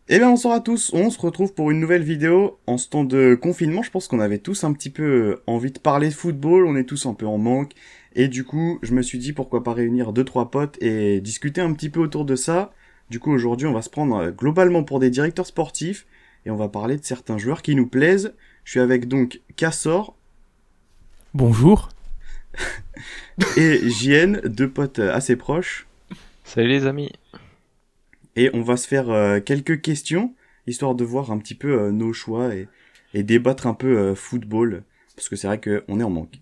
Eh bien, bonsoir à tous, on se retrouve pour une nouvelle vidéo. En ce temps de confinement, je pense qu'on avait tous un petit peu envie de parler de football, on est tous un peu en manque. Et du coup, je me suis dit pourquoi pas réunir deux trois potes et discuter un petit peu autour de ça. Du coup, aujourd'hui, on va se prendre globalement pour des directeurs sportifs et on va parler de certains joueurs qui nous plaisent. Je suis avec donc Cassor Bonjour. et JN, deux potes assez proches. Salut les amis. Et on va se faire quelques questions, histoire de voir un petit peu nos choix et débattre un peu football, parce que c'est vrai qu'on est en manque.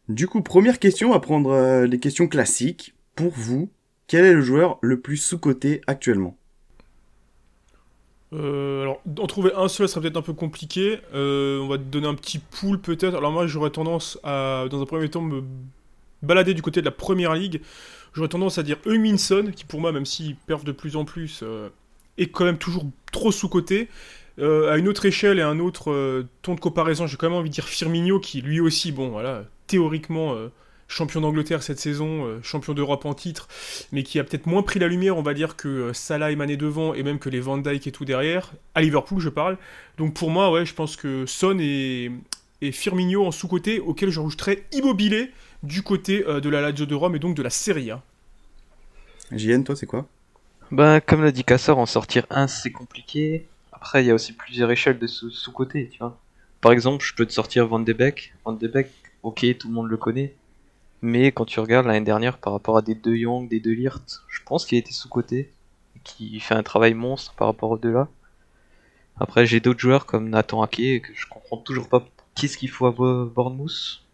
Du coup, première question, on va prendre les questions classiques. Pour vous, quel est le joueur le plus sous-coté actuellement? Alors, en trouver un seul serait peut-être un peu compliqué. On va te donner un petit pool peut-être. Alors moi, j'aurais tendance à, dans un premier temps, me balader du côté de la première ligue. J'aurais tendance à dire Euminson, qui pour moi, même s'il perd de plus en plus, est quand même toujours trop sous-coté. À une autre échelle et un autre ton de comparaison, j'ai quand même envie de dire Firmino, qui lui aussi, bon, voilà, théoriquement champion d'Angleterre cette saison, champion d'Europe en titre, mais qui a peut-être moins pris la lumière, on va dire, que Salah et Mané devant, et même que les Van Dijk et tout derrière. À Liverpool, je parle. Donc pour moi, ouais, je pense que Son et Firmino en sous-côté, auquel je rajouterais Immobilier du côté de la Lazio de Rome et donc de la Serie A. JN, toi, c'est quoi? Ben, comme l'a dit Cassor, en sortir un c'est compliqué. Après, il y a aussi plusieurs échelles de sous-côté, tu vois. Par exemple, je peux te sortir Van de Beek. Van de Beek, ok, tout le monde le connaît. Mais quand tu regardes l'année dernière par rapport à des De Jong, des De Ligt, je pense qu'il était sous-côté. Et qu'il fait un travail monstre par rapport aux deux-là. Après, j'ai d'autres joueurs comme Nathan Ake, que je comprends toujours pas qu'est-ce qu'il faut à Bournemouth.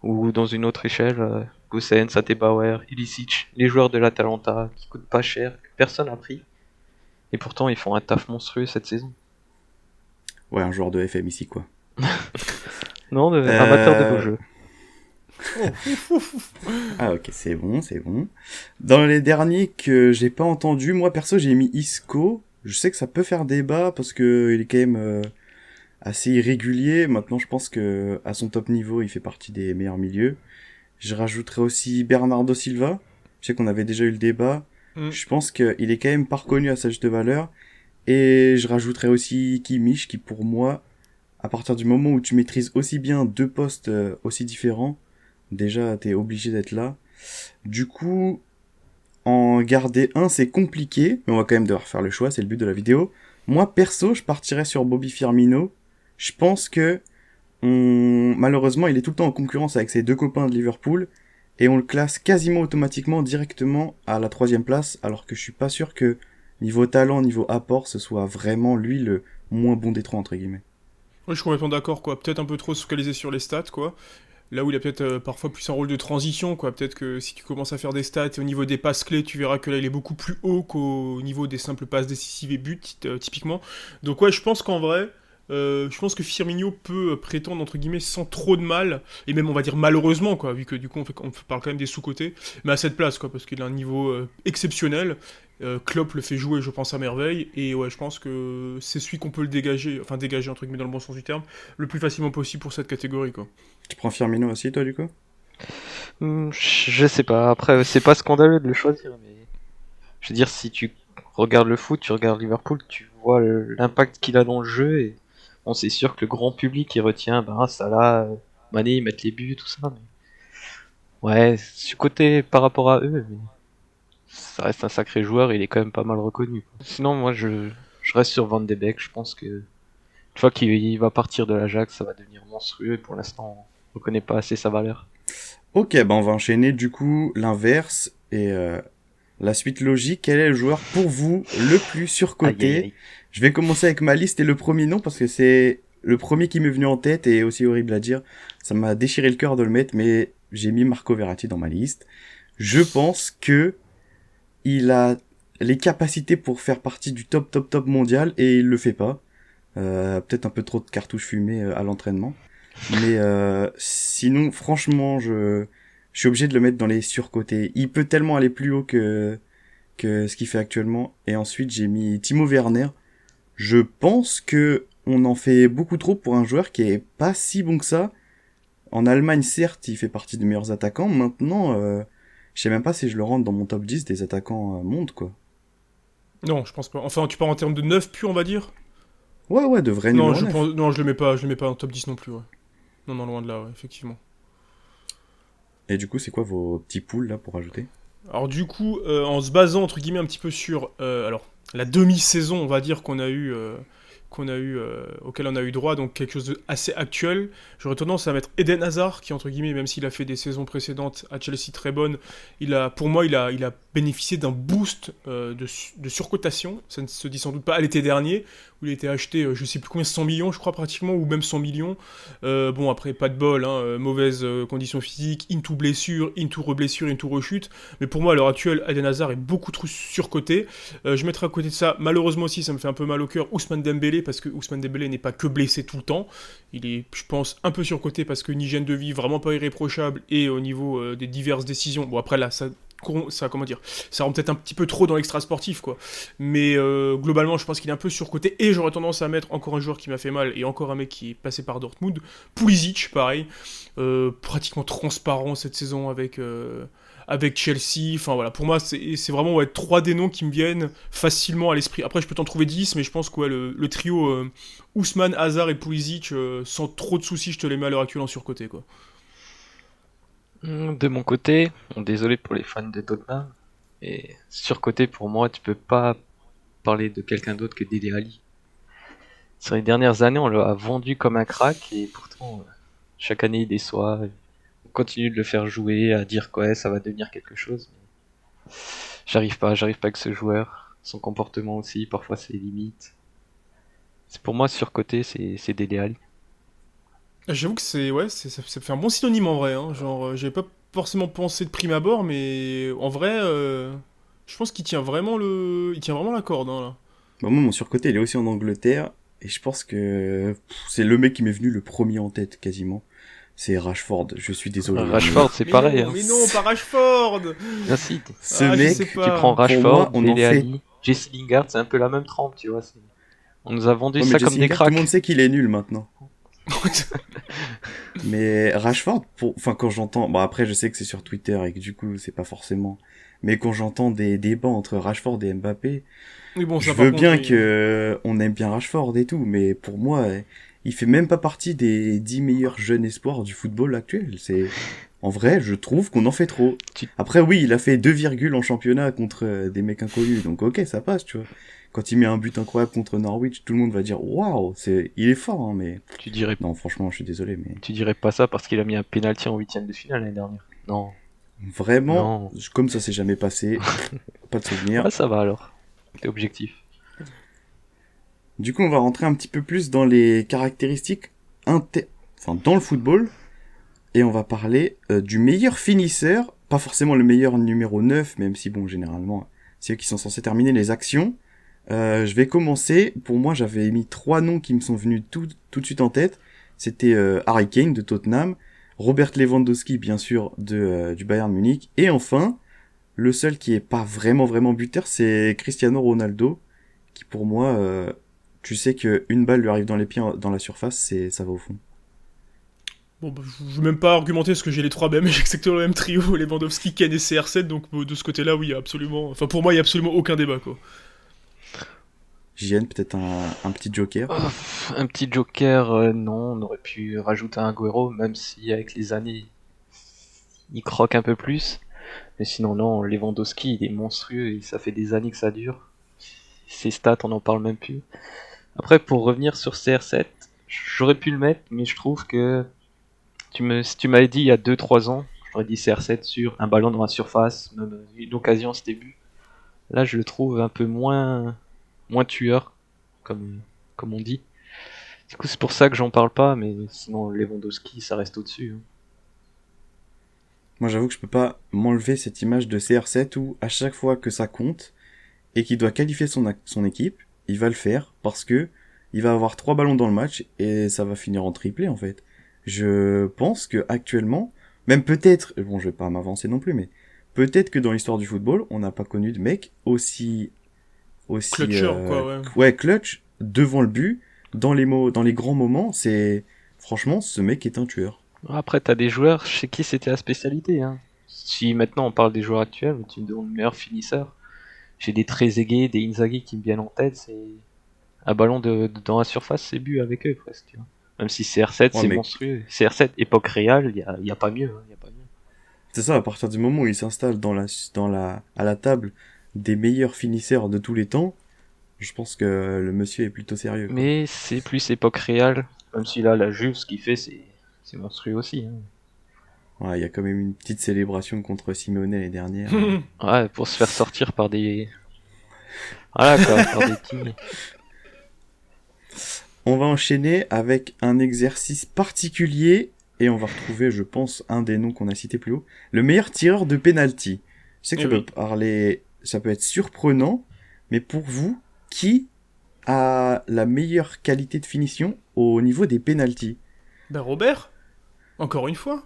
Ou dans une autre échelle, Gosens, Atebauer, Ilicic, les joueurs de l'Atalanta qui coûtent pas cher, que personne n'a pris. Et pourtant, ils font un taf monstrueux cette saison. Ouais, un joueur de FM ici, quoi. Non, amateur de beaux Euh... jeux. Oh, ouf, ouf, ouf. Ah ok, c'est bon, c'est bon. Dans les derniers que j'ai pas entendu, moi perso j'ai mis Isco. Je sais que ça peut faire débat parce que il est quand même assez irrégulier. Maintenant, je pense que à son top niveau, il fait partie des meilleurs milieux. Je rajouterais aussi Bernardo Silva. Je sais qu'on avait déjà eu le débat. Hmm. Je pense qu'il est quand même pas reconnu à sa juste valeur. Et je rajouterais aussi Kimmich, qui pour moi, à partir du moment où tu maîtrises aussi bien deux postes aussi différents, déjà t'es obligé d'être là. Du coup, en garder un, c'est compliqué, mais on va quand même devoir faire le choix, c'est le but de la vidéo. Moi, perso, je partirais sur Bobby Firmino. Je pense que malheureusement, il est tout le temps en concurrence avec ses deux copains de Liverpool et on le classe quasiment automatiquement directement à la troisième place, alors que je suis pas sûr que niveau talent, niveau apport, ce soit vraiment lui le moins bon des trois entre guillemets. Ouais, je suis complètement d'accord, quoi. Peut-être un peu trop focalisé sur les stats, quoi. Là où il a peut-être parfois plus un rôle de transition, quoi. Peut-être que si tu commences à faire des stats et au niveau des passes clés, tu verras que là il est beaucoup plus haut qu'au niveau des simples passes décisives et buts, typiquement. Donc ouais, je pense qu'en vrai, je pense que Firmino peut prétendre entre guillemets sans trop de mal, et même on va dire malheureusement, quoi, vu que du coup on parle quand même des sous-côtés, mais à cette place, quoi, parce qu'il a un niveau exceptionnel. Klopp le fait jouer, je pense, à merveille, et ouais, je pense que c'est celui qu'on peut le dégager, enfin dégager entre guillemets dans le bon sens du terme, le plus facilement possible pour cette catégorie, quoi. Tu prends Firmino aussi, toi, du coup? Je sais pas. Après, c'est pas scandaleux de le choisir, mais je veux dire, si tu regardes le foot, tu regardes Liverpool, tu vois l'impact qu'il a dans le jeu. Et bon, c'est sûr que le grand public il retient, ben Salah, Mané, ils mettent les buts, tout ça. Mais ouais, ce côté par rapport à eux, mais ça reste un sacré joueur, il est quand même pas mal reconnu, quoi. Sinon, moi, je reste sur Van de Beek. Je pense que une fois qu'il va partir de l'Ajax, ça va devenir monstrueux. Et pour l'instant, on reconnaît pas assez sa valeur. Ok, bah on va enchaîner du coup l'inverse et la suite logique. Quel est le joueur pour vous le plus Aïe aïe surcoté? aïe. Je vais commencer avec ma liste et le premier nom parce que c'est le premier qui m'est venu en tête et aussi horrible à dire. Ça m'a déchiré le cœur de le mettre, mais j'ai mis Marco Verratti dans ma liste. Je pense que il a les capacités pour faire partie du top top top mondial et il le fait pas. Peut-être un peu trop de cartouches fumées à l'entraînement. Mais sinon, franchement, je suis obligé de le mettre dans les surcotés. Il peut tellement aller plus haut que ce qu'il fait actuellement. Et ensuite, j'ai mis Timo Werner. Je pense que on en fait beaucoup trop pour un joueur qui est pas si bon que ça. En Allemagne, certes, il fait partie des meilleurs attaquants. Maintenant, je sais même pas si je le rentre dans mon top 10 des attaquants monde, quoi. Non, je pense pas. Enfin, tu parles en termes de 9 purs, on va dire. Ouais, de vrai Non, numéro 9. non, je le mets pas en top 10 non plus, ouais. Non, non, loin de là, ouais, effectivement. Et du coup, c'est quoi vos petits poules là pour ajouter? Alors du coup, en se basant entre guillemets un petit peu sur alors la demi-saison, on va dire auquel on a eu droit, donc quelque chose de assez actuel. J'aurais tendance à mettre Eden Hazard, qui entre guillemets, même s'il a fait des saisons précédentes à Chelsea très bonnes, pour moi, il a bénéficié d'un boost de surcotation. Ça ne se dit sans doute pas à l'été dernier, où il a été acheté, je sais plus combien, 100 millions, je crois pratiquement, ou même 100 millions. Bon après, pas de bol, hein, mauvaise condition physique, into blessure, into reblessure, into rechute. Mais pour moi, à l'heure actuelle, Eden Hazard est beaucoup trop surcoté. Je mettrai à côté de ça, malheureusement aussi, ça me fait un peu mal au cœur, Ousmane Dembélé, parce que Ousmane Dembélé n'est pas que blessé tout le temps. Il est, je pense, un peu surcoté parce qu'une hygiène de vie vraiment pas irréprochable et au niveau des diverses décisions. Bon, après là, comment dire, ça rentre peut-être un petit peu trop dans l'extra sportif, quoi. Mais globalement, je pense qu'il est un peu surcoté et j'aurais tendance à mettre encore un joueur qui m'a fait mal et encore un mec qui est passé par Dortmund, Pulisic, pareil, pratiquement transparent cette saison avec Chelsea. Enfin voilà, pour moi, c'est vraiment ouais, 3 des noms qui me viennent facilement à l'esprit. Après, je peux t'en trouver 10, mais je pense que ouais, le trio Ousmane, Hazard et Pulisic, sans trop de soucis, je te les mets à l'heure actuelle en surcoté, quoi. De mon côté, bon, désolé pour les fans de Tottenham, et surcoté pour moi, tu peux pas parler de quelqu'un d'autre que Dele Alli. Sur les dernières années, on l'a vendu comme un crack et pourtant, chaque année il déçoit. On continue de le faire jouer, à dire que ouais, ça va devenir quelque chose. Mais j'arrive pas avec ce joueur. Son comportement aussi, parfois c'est limite. C'est pour moi surcoté, c'est Dele Alli. J'avoue que ça fait un bon synonyme en vrai, hein. Genre, j'avais pas forcément pensé de prime abord, mais en vrai, je pense qu'il il tient vraiment la corde, hein, là. Bah, moi, mon surcoté, il est aussi en Angleterre. Et je pense que c'est le mec qui m'est venu le premier en tête, quasiment. C'est Rashford. Je suis désolé, mais Rashford, c'est pareil. Hein. Mais non, pas Rashford. Merci. ce Ah, je mec, sais Tu pas. prends pour moi, Rashford, on en Dele fait. Alli, Jesse Lingard, c'est un peu la même trempe, tu vois. On nous a vendu Ouais, mais ça Jesse comme des Lingard, tout le monde cracks. sait qu'il est nul maintenant. Mais Rashford, enfin, quand j'entends, bon, après, je sais que c'est sur Twitter et que du coup, c'est pas forcément. Mais quand j'entends des débats entre Rashford et Mbappé, Oui, bon, je ça par veux contre, bien oui. que on aime bien Rashford et tout, mais pour moi, il fait même pas partie des 10 meilleurs jeunes espoirs du football actuel. En vrai, je trouve qu'on en fait trop. Tu, Après, oui, il a fait 2 virgules en championnat contre des mecs inconnus, donc ok, ça passe, tu vois. Quand il met un but incroyable contre Norwich, tout le monde va dire waouh, il est fort, hein, mais tu dirais, non, franchement, je suis désolé, mais tu dirais pas ça parce qu'il a mis un penalty en huitième de finale l'année dernière. Non, vraiment, non. comme ça s'est jamais passé, pas de souvenir. Ouais, ça va alors. T'es objectif. Du coup, on va rentrer un petit peu plus dans les caractéristiques enfin, dans le football. Et on va parler du meilleur finisseur, pas forcément le meilleur numéro 9, même si bon, généralement, c'est eux qui sont censés terminer les actions. Je vais commencer. Pour moi, j'avais mis 3 noms qui me sont venus tout de suite en tête. C'était Harry Kane de Tottenham, Robert Lewandowski, bien sûr, du Bayern Munich, et enfin, le seul qui est pas vraiment buteur, c'est Cristiano Ronaldo, qui pour moi, tu sais que une balle lui arrive dans les pieds dans la surface, ça va au fond. Bon, bah, je veux même pas argumenter parce que j'ai les trois mêmes, j'ai exactement le même trio, Lewandowski, Kane et CR7, donc de ce côté-là, oui, il y a absolument. Enfin, pour moi, il y a absolument aucun débat, quoi. JN, peut-être un petit joker. Oh, un petit joker, non, on aurait pu rajouter un Agüero, même si avec les années, il croque un peu plus. Mais sinon, non, Lewandowski, il est monstrueux et ça fait des années que ça dure. Ses stats, on n'en parle même plus. Après, pour revenir sur CR7, j'aurais pu le mettre, mais je trouve que si tu m'avais dit il y a 2-3 ans, j'aurais dit CR7 sur un ballon dans la surface, même une occasion, c'était but. Là, je le trouve un peu moins tueur, comme on dit. Du coup, c'est pour ça que j'en parle pas, mais sinon, Lewandowski, ça reste au-dessus. Hein. Moi, j'avoue que je peux pas m'enlever cette image de CR7 où, à chaque fois que ça compte, et qu'il doit qualifier son équipe, il va le faire parce que il va avoir 3 ballons dans le match et ça va finir en triplé, en fait. Je pense que actuellement, même peut-être, bon, je vais pas m'avancer non plus, mais peut-être que dans l'histoire du football, on n'a pas connu de mec aussi Clutcher, quoi, ouais. ouais, clutch devant le but dans les grands moments. C'est franchement, ce mec est un tueur. Après, t'as des joueurs chez qui c'était la spécialité. Hein. Si maintenant on parle des joueurs actuels, tu me demandes le meilleur finisseur. j'ai des Trezeguet, des Inzaghi qui me viennent en tête, c'est un ballon dans la surface, c'est but avec eux presque. Tu vois. Même si CR7, Ouais, c'est mais monstrueux. CR7, époque Real, y a pas mieux. Hein, y a pas mieux. c'est ça, à partir du moment où il s'installe à la table des meilleurs finisseurs de tous les temps, je pense que le monsieur est plutôt sérieux, quoi. Mais c'est plus époque Real, même si là, la Juve, ce qu'il fait, c'est monstrueux aussi. Hein. Ouais, il y a quand même une petite célébration contre Simeone l'année dernière. Ouais, pour se faire sortir par des... Voilà quoi, par des teams. On va enchaîner avec un exercice particulier et on va retrouver, je pense, un des noms qu'on a cités plus haut. Le meilleur tireur de penalty. Je sais que Eh ça peut oui. parler, ça peut être surprenant, mais pour vous, qui a la meilleure qualité de finition au niveau des penalties? Ben Robert, encore une fois.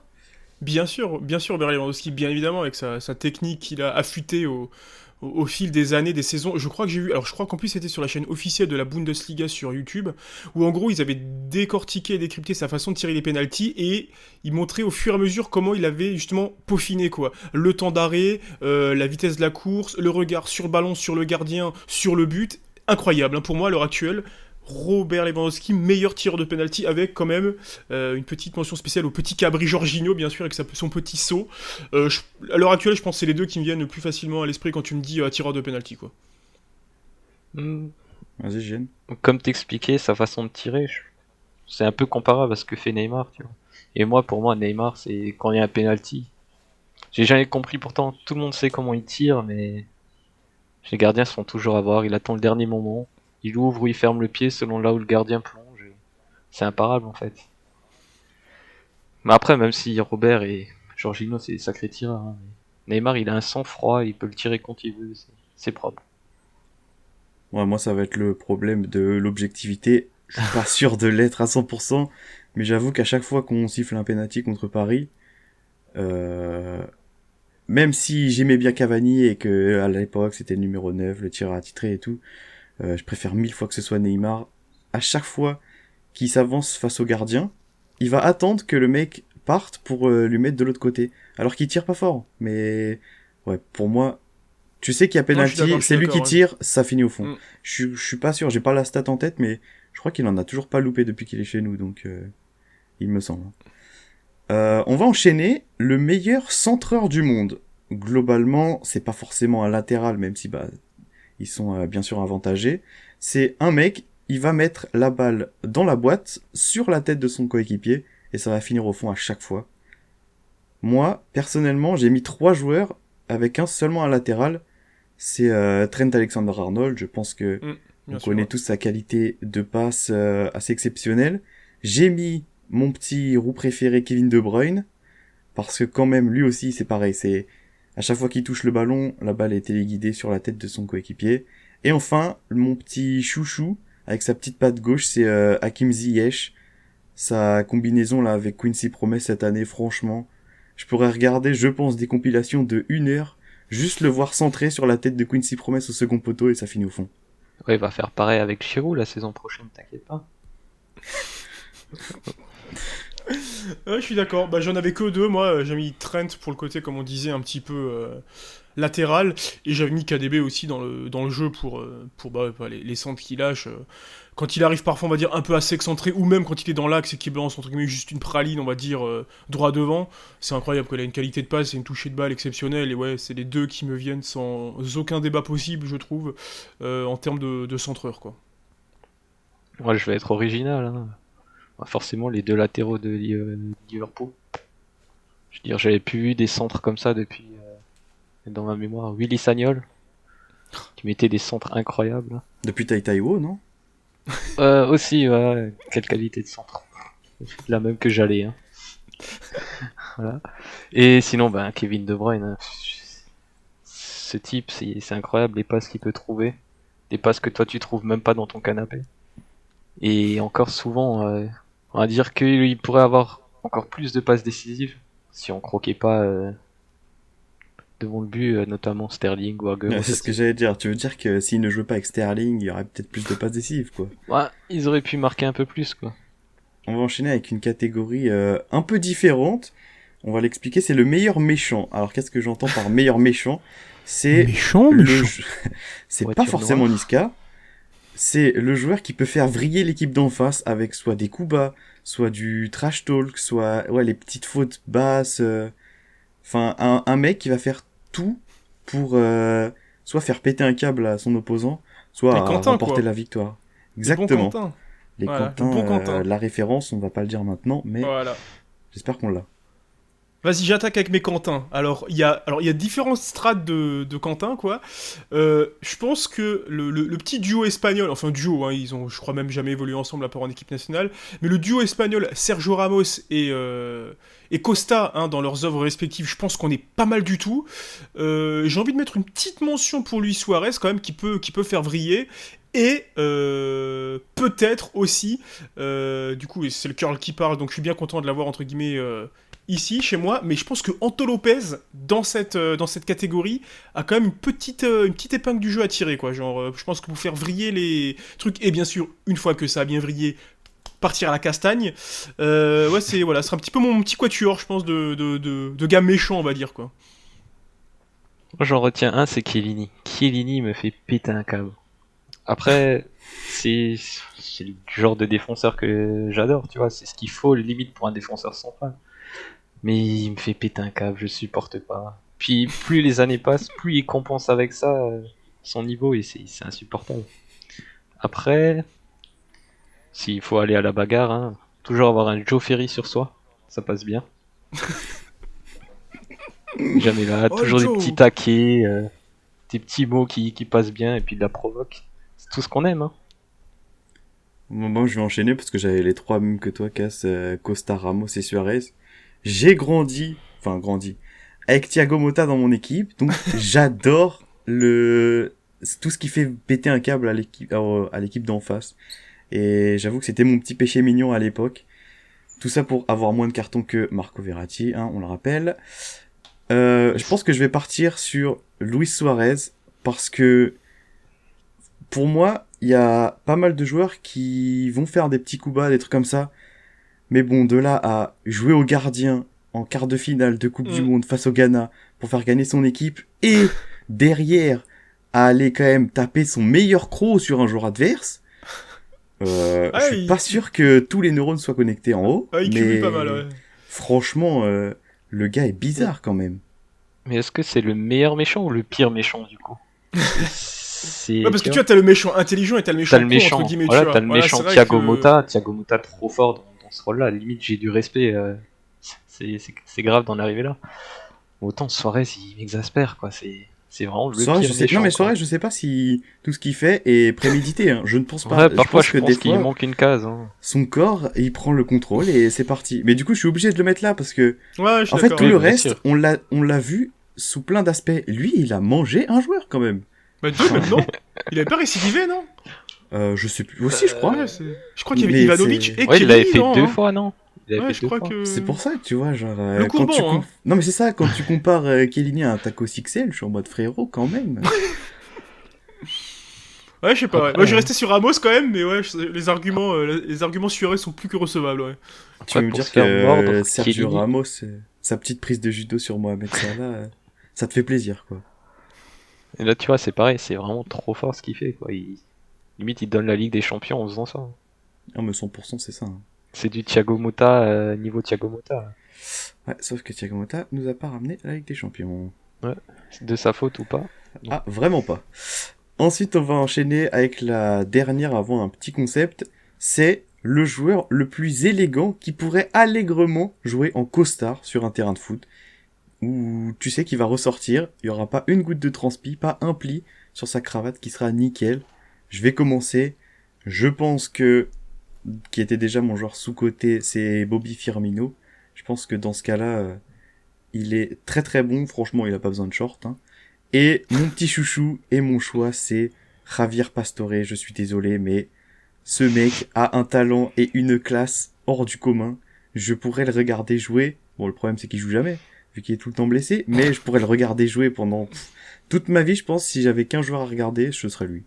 Bien sûr, Robert Lewandowski, bien évidemment, avec sa technique qu'il a affûtée au fil des années, des saisons. Je crois que j'ai vu, alors je crois qu'en plus c'était sur la chaîne officielle de la Bundesliga sur YouTube, où en gros ils avaient décortiqué et décrypté sa façon de tirer les pénaltys et ils montraient au fur et à mesure comment il avait justement peaufiné quoi. Le temps d'arrêt, la vitesse de la course, le regard sur le ballon, sur le gardien, sur le but. Incroyable, hein, pour moi à l'heure actuelle. Robert Lewandowski, meilleur tireur de penalty, avec quand même une petite mention spéciale au petit Cabri Jorginho, bien sûr, avec son petit saut. À l'heure actuelle, je pense que c'est les deux qui me viennent le plus facilement à l'esprit quand tu me dis tireur de penalty, quoi. Hmm. Vas-y, Gêne. Comme t'expliquais, sa façon de tirer, c'est un peu comparable à ce que fait Neymar, tu vois. Et moi, pour moi, Neymar, c'est quand il y a un penalty. J'ai jamais compris, pourtant, tout le monde sait comment il tire, mais les gardiens se font toujours avoir. Il attend le dernier moment, il ouvre ou il ferme le pied selon là où le gardien plonge. C'est imparable en fait. Mais après, même si Robert et Jorginho, c'est des sacrés tireurs, hein, Neymar, il a un sang-froid, il peut le tirer quand il veut, c'est propre. Ouais, moi, ça va être le problème de l'objectivité. Je suis pas sûr de l'être à 100%, mais j'avoue qu'à chaque fois qu'on siffle un penalty contre Paris, euh, même si j'aimais bien Cavani et que à l'époque c'était le numéro 9, le tireur attitré et tout, je préfère 1000 fois que ce soit Neymar. À chaque fois qu'il s'avance face au gardien, il va attendre que le mec parte pour lui mettre de l'autre côté. Alors qu'il tire pas fort. Mais ouais, pour moi, tu sais qu'il y a Non, je suis penalty, d'accord, je suis c'est lui qui d'accord. Ouais. tire, ça finit au fond. Mm. Je suis pas sûr, j'ai pas la stat en tête, mais je crois qu'il en a toujours pas loupé depuis qu'il est chez nous, donc il me semble. On va enchaîner le meilleur centreur du monde. Globalement, c'est pas forcément un latéral, même si bah ils sont bien sûr avantagés. C'est un mec, il va mettre la balle dans la boîte sur la tête de son coéquipier et ça va finir au fond à chaque fois. Moi, personnellement, j'ai mis 3 joueurs avec seulement un latéral. C'est Trent Alexander-Arnold. Je pense que on Bien sûr. connaît Ouais. tous sa qualité de passe assez exceptionnelle. J'ai mis mon petit roux préféré Kevin De Bruyne parce que quand même lui aussi c'est pareil, c'est à chaque fois qu'il touche le ballon, la balle est téléguidée sur la tête de son coéquipier. Et enfin, mon petit chouchou avec sa petite patte gauche, c'est Hakim Ziyech. Sa combinaison là avec Quincy Promes cette année, franchement, je pourrais regarder, je pense, des compilations de 1 heure, juste le voir centrer sur la tête de Quincy Promes au second poteau et ça finit au fond. Ouais, il va faire pareil avec Giroud la saison prochaine, t'inquiète pas. Ouais, je suis d'accord. Bah, j'en avais que deux. Moi, j'ai mis Trent pour le côté, comme on disait, un petit peu latéral. Et j'avais mis KDB aussi dans le jeu pour les centres qu'il lâche. Quand il arrive parfois, on va dire, un peu assez excentré, ou même quand il est dans l'axe et qu'il balance entre guillemets juste une praline, on va dire, droit devant. C'est incroyable, quoi. Il a une qualité de passe et une touchée de balle exceptionnelle. Et ouais, c'est les deux qui me viennent sans aucun débat possible, je trouve, en termes de centreur, quoi. Moi, je vais être original. Hein. Forcément, les deux latéraux de Liverpool. Je veux dire, j'avais plus vu des centres comme ça depuis, dans ma mémoire, Willy Sagnol, qui mettait des centres incroyables. Depuis Tai Taiwo, non? Aussi, ouais, quelle qualité de centre. La même que j'allais. Hein. Voilà. Et sinon, ben, Kevin De Bruyne, hein. Ce type, c'est incroyable les passes qu'il peut trouver. Des passes que toi tu trouves même pas dans ton canapé. Et encore souvent, on va dire qu'il pourrait avoir encore plus de passes décisives si on croquait pas devant le but, notamment Sterling ou Agüero. Ouais, c'est ce que j'allais dire. Tu veux dire que s'il ne jouait pas avec Sterling, il y aurait peut-être plus de passes décisives, quoi. Ouais, ils auraient pu marquer un peu plus, quoi. On va enchaîner avec une catégorie un peu différente. On va l'expliquer, c'est le meilleur méchant. Alors qu'est-ce que j'entends par meilleur méchant? c'est Méchant, le méchant. jeu- c'est Ouais, pas tu forcément noir. Niska, c'est le joueur qui peut faire vriller l'équipe d'en face avec soit des coups bas, soit du trash talk, soit ouais les petites fautes basses. Enfin, un mec qui va faire tout pour soit faire péter un câble à son opposant, soit Les Quentin, remporter quoi. la victoire. Les bons Exactement. Quentin. Les Voilà, le Quentin, bon Quentin. la référence, on va pas le dire maintenant, mais Voilà. j'espère qu'on l'a. Vas-y, j'attaque avec mes Quentin. Alors, il y a différentes strates de Quentin, quoi. Je pense que le petit duo espagnol, enfin duo, hein, ils ont, je crois même jamais évolué ensemble à part en équipe nationale, mais le duo espagnol Sergio Ramos et Costa, hein, dans leurs œuvres respectives, je pense qu'on est pas mal du tout. J'ai envie de mettre une petite mention pour Luis Suarez, quand même, qui peut faire vriller. Et peut-être aussi, du coup, et c'est le curl qui parle, donc je suis bien content de l'avoir entre guillemets ici chez moi, mais je pense que Anto Lopez dans cette catégorie a quand même une petite épingle du jeu à tirer, quoi. Genre, je pense que pour faire vriller les trucs, et bien sûr, une fois que ça a bien vrillé, partir à la castagne. Ouais, c'est voilà, ce sera un petit peu mon petit quatuor, je pense, de gars méchants, on va dire, quoi. Moi, j'en retiens un, c'est Chiellini. Chiellini me fait péter un câble. Après, c'est c'est le genre de défenseur que j'adore, tu vois. C'est ce qu'il faut, limite, pour un défenseur central. Mais il me fait péter un câble, je supporte pas. Puis plus les années passent, plus il compense avec ça son niveau et c'est insupportable. Après, s'il faut aller à la bagarre, hein, toujours avoir un Joe Ferry sur soi, ça passe bien. Jamais là, Oh, toujours des Joe! petits taquets, des petits mots qui passent bien et puis de la provoque. C'est tout ce qu'on aime, hein. Au moment, je vais enchaîner parce que j'avais les trois mêmes que toi, Cass, Costa, Ramos et Suarez. J'ai grandi, avec Thiago Motta dans mon équipe, donc j'adore tout ce qui fait péter un câble à l'équipe d'en face. Et j'avoue que c'était mon petit péché mignon à l'époque. Tout ça pour avoir moins de cartons que Marco Verratti, hein, on le rappelle. Je pense que je vais partir sur Luis Suarez parce que pour moi, il y a pas mal de joueurs qui vont faire des petits coups bas, des trucs comme ça. Mais bon, de là à jouer au gardien en quart de finale de Coupe du Mm. Monde face au Ghana pour faire gagner son équipe et derrière à aller quand même taper son meilleur croc sur un joueur adverse, je Ah, suis pas sûr que tous les neurones soient connectés en haut, il cumule pas mal, mais ouais. franchement, le gars est bizarre quand même. Mais est-ce que c'est le meilleur méchant ou le pire méchant du coup? Ouais, parce que tu vois, t'as le méchant intelligent et t'as le T'as méchant le con, méchant, entre guillemets, tu voilà, vois. t'as le Voilà, méchant c'est vrai Thiago que... Motta, Thiago Motta trop fort dans ce rôle-là, limite j'ai du respect, c'est grave d'en arriver là. Autant Suarez il m'exaspère quoi, c'est vraiment le Suarez, pire je sais, non méchant mais quoi. Suarez, je sais pas si tout ce qu'il fait est prémédité, hein. Je ne pense pas. Ouais, Je parfois pense je que des pense qu'il fois, manque une case, hein. son corps, il prend le contrôle et c'est parti. Mais du coup, je suis obligé de le mettre là parce que, Ouais, je suis en fait, d'accord. tout Oui, le bien reste, sûr. on l'a vu sous plein d'aspects. Lui, il a mangé un joueur quand même. Bah, deux, même, non? Il avait pas récidivé, non? Je sais plus. Aussi, je crois. Ouais, je crois qu'il y avait Mais Ivanovic c'est, et Ouais, il l'avait Chiellini, fait non, deux hein. fois, non? Il l'avait Ouais, fait je deux crois fois. que... c'est pour ça que tu vois, genre, Le quand tu Courbon, hein. non mais c'est ça, quand tu compares Chiellini à un Taco XL, je suis en mode frérot quand même. Ouais, je sais pas, ouais. Après, Moi, je vais rester sur Ramos quand même, mais ouais, les arguments Suarez sont plus que recevables, ouais. Tu veux me pour dire se faire que mordre, Sergio Chiellini. Ramos, sa petite prise de judo sur Mohamed Salah, ça te fait plaisir quoi. Et là tu vois, c'est pareil, c'est vraiment trop fort ce qu'il fait quoi. Limite il donne la Ligue des Champions en faisant ça. Non mais 100% c'est ça. Hein. C'est du Thiago Motta, niveau Thiago Motta. Ouais, sauf que Thiago Motta nous a pas ramené à la Ligue des Champions. C'est de sa faute ou pas? Ah, vraiment pas. Ensuite, on va enchaîner avec la dernière avant un petit concept. C'est le joueur le plus élégant qui pourrait allègrement jouer en costard sur un terrain de foot. Où tu sais qu'il va ressortir, il y aura pas une goutte de transpi, pas un pli sur sa cravate qui sera nickel. Je vais commencer. Je pense que, qui était déjà mon joueur sous-coté, c'est Bobby Firmino. Je pense que dans ce cas-là, il est très très bon. Franchement, il a pas besoin de short, hein. Et mon petit chouchou et mon choix, c'est Javier Pastore. Je suis désolé, mais ce mec a un talent et une classe hors du commun. Je pourrais le regarder jouer. Bon, le problème, c'est qu'il joue jamais, vu qu'il est tout le temps blessé. Mais je pourrais le regarder jouer pendant toute ma vie, je pense. Si j'avais qu'un joueur à regarder, ce serait lui.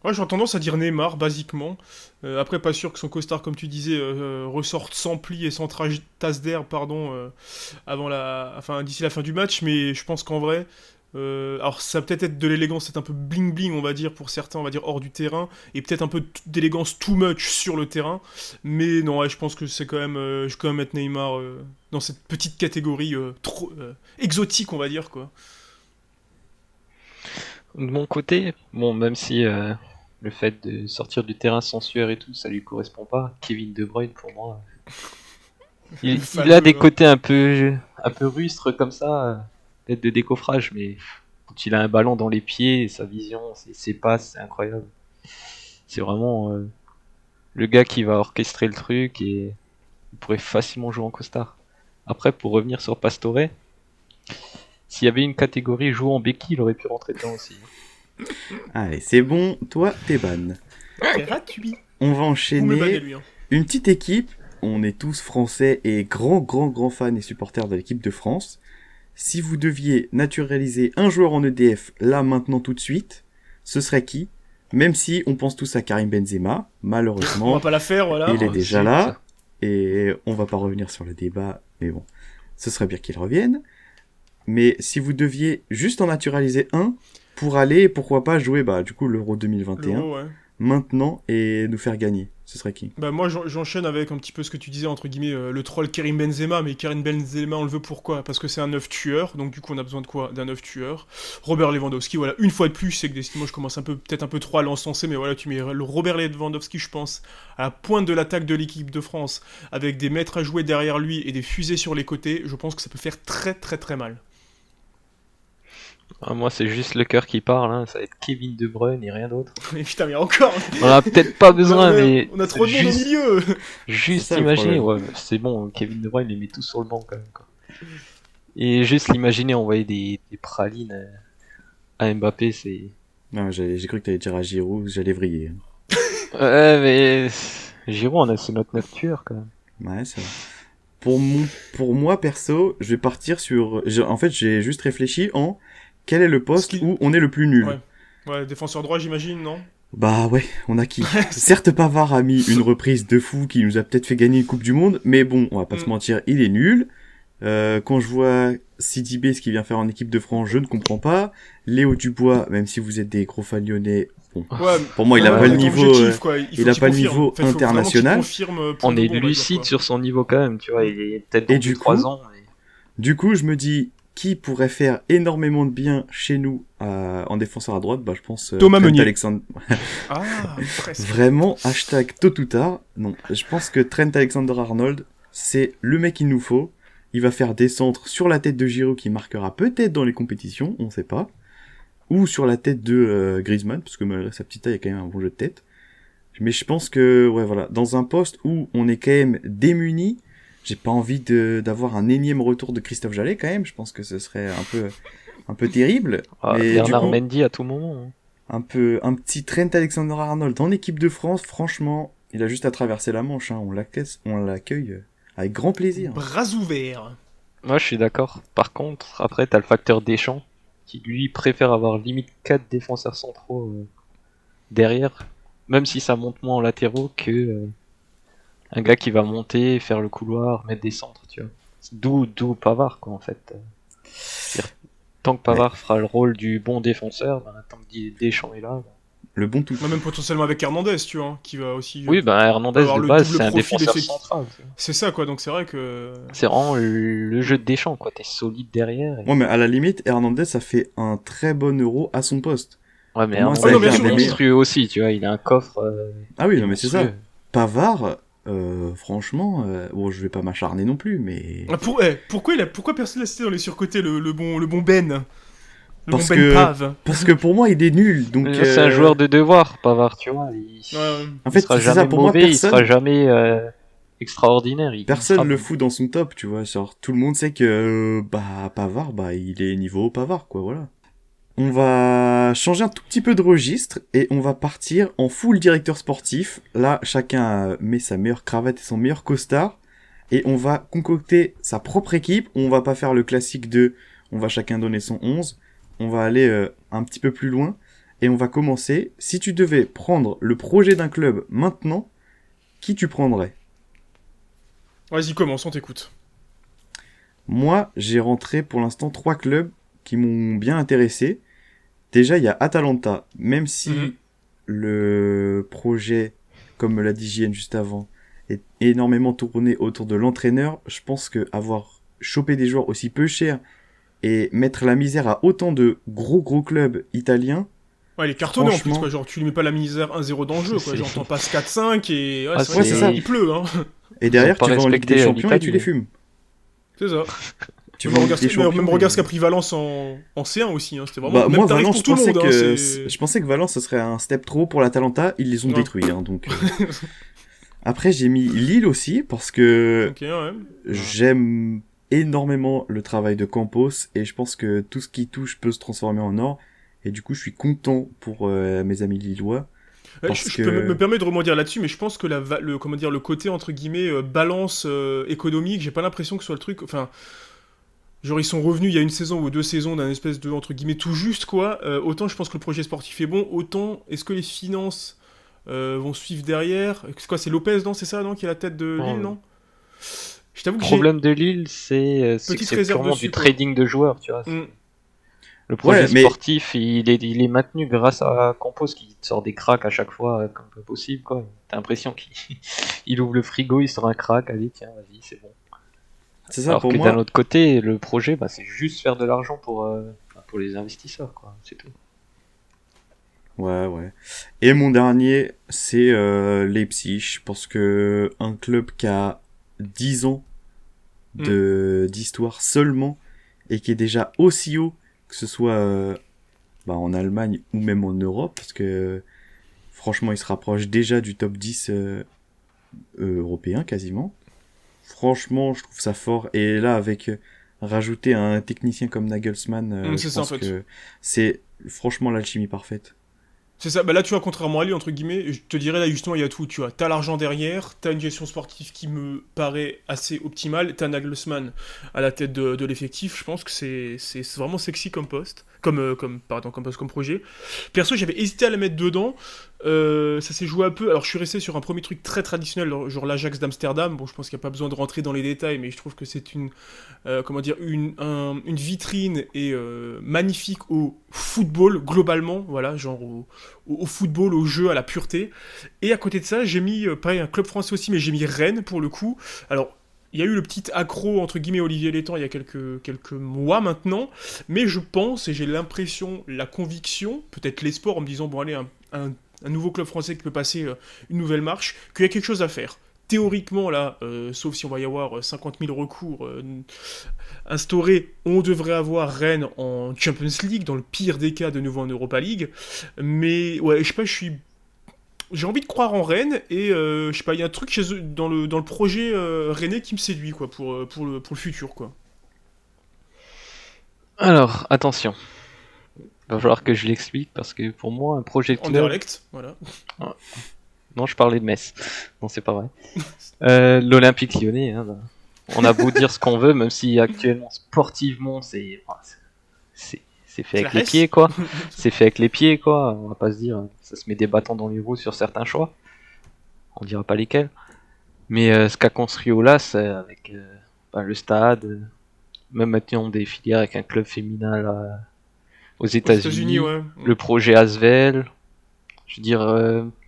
Moi, j'aurais tendance à dire Neymar, basiquement. Après, pas sûr que son costard, comme tu disais, ressorte sans pli et sans tasse d'air, pardon, d'ici la fin du match. Mais je pense qu'en vrai, alors ça va peut-être être de l'élégance, c'est un peu bling bling, on va dire pour certains, on va dire hors du terrain, et peut-être un peu d'élégance too much sur le terrain. Mais non, ouais, je pense que c'est quand même, je vais quand même mettre Neymar dans cette petite catégorie trop exotique, on va dire quoi. De mon côté, bon, même si le fait de sortir du terrain sans sueur et tout, ça lui correspond pas, Kevin De Bruyne, pour moi, il a des Fameux, hein. côtés un peu rustres comme ça, peut-être de décoffrage, mais quand il a un ballon dans les pieds, sa vision, ses passes, c'est incroyable. C'est vraiment le gars qui va orchestrer le truc et il pourrait facilement jouer en costard. Après, pour revenir sur Pastore, s'il y avait une catégorie jouer en béquille, il aurait pu rentrer dedans aussi. Allez, c'est bon, toi, t'es ban. Gratuit. On va Vous me le bannez, enchaîner. lui. Hein. Une petite équipe, on est tous français et grands fans et supporters de l'équipe de France. Si vous deviez naturaliser un joueur en EDF, là, maintenant, tout de suite, ce serait qui? Même si on pense tous à Karim Benzema, On malheureusement, va pas la faire, voilà. il est Oh, déjà zut. là, et on va pas revenir sur le débat, mais bon, ce serait bien qu'il revienne. Mais si vous deviez juste en naturaliser un, pour aller, pourquoi pas jouer, bah, du coup, l'Euro 2021, L'euro, ouais. maintenant, et nous faire gagner, ce serait qui? Bah moi j'enchaîne avec un petit peu ce que tu disais entre guillemets le troll Karim Benzema, mais Karim Benzema on le veut pourquoi? Parce que c'est un œuf tueur, donc du coup on a besoin de quoi? D'un œuf tueur. Robert Lewandowski, voilà, une fois de plus, c'est que moi je commence peut-être un peu trop à l'encenser, mais voilà, tu mets le Robert Lewandowski je pense à la pointe de l'attaque de l'équipe de France, avec des maîtres à jouer derrière lui et des fusées sur les côtés, je pense que ça peut faire très très très mal. Ah, moi, c'est juste le cœur qui parle, hein. Ça va être Kevin De Bruyne et rien d'autre. Mais putain mais encore, On a peut-être pas besoin, non, mais on a trop de monde au juste, milieu. juste C'est ça, le imaginer, problème. ouais, c'est bon, Kevin De Bruyne les met tous sur le banc quand même, quoi. Et juste l'imaginer envoyer des pralines à Mbappé, c'est... Non, j'ai cru que t'allais dire à Giroud, j'allais vriller. Ouais, mais Giroud, c'est notre neuf tueur quand même. Ouais, ça va. Pour moi, perso, je vais partir sur... En fait, j'ai juste réfléchi en quel est le poste Skill. où on est le plus nul. Ouais. Ouais, défenseur droit j'imagine, non? Bah ouais, on a qui? Certes, Pavard a mis une reprise de fou qui nous a peut-être fait gagner une Coupe du Monde, mais bon, on va pas se mentir, il est nul. Quand je vois Sidibé, ce qu'il vient faire en équipe de France, je ne comprends pas. Léo Dubois, même si vous êtes des gros fans lyonnais, bon, Ouais, pour moi, il a ouais, pas le ouais, niveau... objectif, quoi. il a pas le niveau international. On est lucide sur son niveau quand même, tu vois, il est peut-être Et dans du 3 coup, ans. Mais... Du coup, je me dis, qui pourrait faire énormément de bien chez nous en défenseur à droite? Bah, je pense Thomas Trent Meunier. Alexander. Ah, presque. Vraiment, hashtag tôt ou tard. Non, je pense que Trent Alexander-Arnold, c'est le mec qu'il nous faut. Il va faire des centres sur la tête de Giroud qui marquera peut-être dans les compétitions, on sait pas. Ou sur la tête de Griezmann, parce que malgré sa petite taille, il y a quand même un bon jeu de tête. Mais je pense que, ouais, voilà, dans un poste où on est quand même démuni, j'ai pas envie d'avoir un énième retour de Christophe Jallet quand même. Je pense que ce serait un peu terrible. Ah, Mais Bernard du coup, Mendy à tout moment. Hein. un petit Trent Alexander-Arnold en équipe de France, franchement, il a juste à traverser la Manche, hein. On l'accueille avec grand plaisir. Bras ouverts. Moi, je suis d'accord. Par contre, après, t'as le facteur Deschamps, qui lui préfère avoir limite 4 défenseurs centraux derrière, même si ça monte moins en latéraux que un gars qui va monter, faire le couloir, mettre des centres, tu vois. D'où Pavard, quoi, en fait. C'est-à-dire, tant que Pavard fera le rôle du bon défenseur, ben, tant que Deschamps est là. Ben... Le bon tout. Moi, même potentiellement avec Hernandez, tu vois, qui va aussi. Oui, ben Hernandez avoir de le base, double c'est un profil défenseur effectif. central. Tu vois. C'est ça, quoi, donc c'est vrai que. C'est vraiment le jeu de Deschamps, quoi. T'es solide derrière. Et... Ouais, mais à la limite, Hernandez a fait un très bon Euro à son poste. Ouais, mais Pour moi, Hernandez, ça a non, bien été sûr, un il des est bien sûr. monstrueux aussi, tu vois. Il a un coffre. Ah oui, non, mais c'est ça. monstrueux. Pavard, franchement, bon, je vais pas m'acharner non plus, mais... Ah, pourquoi personne l'a cité dans les surcotés, le bon Ben? Le Parce bon Ben que- Pave. Parce que pour moi, il est nul, donc... C'est un joueur de devoir, Pavard, tu vois. Ouais, ouais. En Il fait, sera c'est jamais ça, pour moi, mauvais, il sera personne... jamais extraordinaire. Il Personne sera le bon. fout dans son top, tu vois. Genre, tout le monde sait que, bah, Pavard, bah, il est niveau Pavard, quoi, voilà. On va changer un tout petit peu de registre et on va partir en full directeur sportif. Là, chacun met sa meilleure cravate et son meilleur costard. Et on va concocter sa propre équipe. On va pas faire le classique de on va chacun donner son 11. On va aller un petit peu plus loin. et on va commencer. Si tu devais prendre le projet d'un club maintenant, qui tu prendrais? Vas-y, commence, on t'écoute. Moi, j'ai rentré pour l'instant 3 clubs qui m'ont bien intéressé. Déjà, il y a Atalanta, même si Mhm. le projet, comme me l'a dit JN juste avant, est énormément tourné autour de l'entraîneur, je pense que avoir chopé des joueurs aussi peu chers et mettre la misère à autant de gros clubs italiens, Ouais, il est cartonné en plus, quoi. franchement, Genre, tu lui mets pas la misère 1-0 dans le jeu, quoi. C'est- Genre, t'en passes 4-5 et. Ouais, Ah, c'est vrai ouais, que c'est ça. il pleut, hein. Et Ils ont derrière, pas tu vas en Ligue des respecté Champions et tu les l'Italie. fumes. C'est ça. Tu Même vas en Ligue regarde, des Champions. même et- regarde ce qu'a pris Valence en C1 aussi, hein. C'était vraiment Bah, le moi, même tarif Valence, pour tout le monde, hein. C'est. je pensais que Valence, ce serait un step trop haut pour l'Atalanta. Ils les ont Non. détruits, hein, donc. Après, j'ai mis Lille aussi parce que Ok, ouais. j'aime énormément le travail de Campos et je pense que tout ce qui touche peut se transformer en or. Et du coup, je suis content pour mes amis lillois parce Je peux me que permettre de rebondir là-dessus, mais je pense que comment dire, le côté entre guillemets balance économique, j'ai pas l'impression que ce soit le truc. Enfin, genre ils sont revenus il y a une saison ou 2 saisons d'un espèce de entre guillemets tout juste quoi. Autant je pense que le projet sportif est bon, autant est-ce que les finances vont suivre derrière. C'est quoi, c'est Lopez, non? C'est ça, non, qui est à la tête de Lille, Non, non? Je t'avoue le que j'ai problème de Lille, c'est que petite c'est réserve purement du dessus quoi. trading de joueurs, tu vois. Hmm. Le ouais, projet mais sportif, il est maintenu grâce à Campos qui te sort des cracks à chaque fois comme pas possible, quoi. T'as l'impression qu'il il ouvre le frigo, il sort un crack, allez, tiens, vas-y, c'est bon. c'est ça Alors pour que d'un moi. autre côté, le projet, bah, c'est juste faire de l'argent pour les investisseurs, quoi. C'est tout. Ouais. Et mon dernier, c'est Leipzig parce que un club qui a 10 ans de d'histoire seulement et qui est déjà aussi haut que ce soit en Allemagne ou même en Europe parce que franchement il se rapproche déjà du top 10 européen quasiment. Franchement je trouve ça fort et là avec rajouter un technicien comme Nagelsmann je C'est ça en pense fait. que c'est franchement l'alchimie parfaite. C'est ça, bah là tu vois, contrairement à lui, entre guillemets, je te dirais là justement, il y a tout, tu vois. T'as l'argent derrière, t'as une gestion sportive qui me paraît assez optimale, t'as Nagelsmann à la tête de l'effectif, je pense que c'est vraiment sexy comme poste, comme poste, comme projet. Perso, j'avais hésité à la mettre dedans, ça s'est joué un peu, alors je suis resté sur un premier truc très traditionnel, genre l'Ajax d'Amsterdam, bon je pense qu'il n'y a pas besoin de rentrer dans les détails, mais je trouve que c'est comment dire, une vitrine et magnifique au football globalement, voilà, genre au football, au jeu, à la pureté. Et à côté de ça, j'ai mis, pareil, un club français aussi, mais j'ai mis Rennes pour le coup. Alors, il y a eu le petit accro, entre guillemets, Olivier Létang il y a quelques mois maintenant, mais je pense, et j'ai l'impression, la conviction, peut-être l'espoir, en me disant, bon allez, un nouveau club français qui peut passer une nouvelle marche, qu'il y a quelque chose à faire. Théoriquement, là, sauf si on va y avoir 50 000 recours instaurés, on devrait avoir Rennes en Champions League, dans le pire des cas, de nouveau en Europa League. Mais ouais, je sais pas, j'ai envie de croire en Rennes et je sais pas, il y a un truc chez eux, dans le projet rennais qui me séduit quoi pour le futur quoi. Alors, attention. Va falloir que je l'explique parce que pour moi, un projet de club. Anderlecht, voilà. Non, je parlais de Metz. Non, c'est pas vrai. L'Olympique Lyonnais, hein, bah. On a beau dire ce qu'on veut, même si actuellement, sportivement, c'est fait C'est la avec les Hesse. pieds, quoi. C'est fait avec les pieds, quoi. On va pas se dire, ça se met des bâtons dans les roues sur certains choix. On dira pas lesquels. Mais ce qu'a construit Olas avec le stade, même maintenant des filières avec un club féminin là, aux Aux États-Unis, États-Unis, ouais. le projet Asvel. Je veux dire,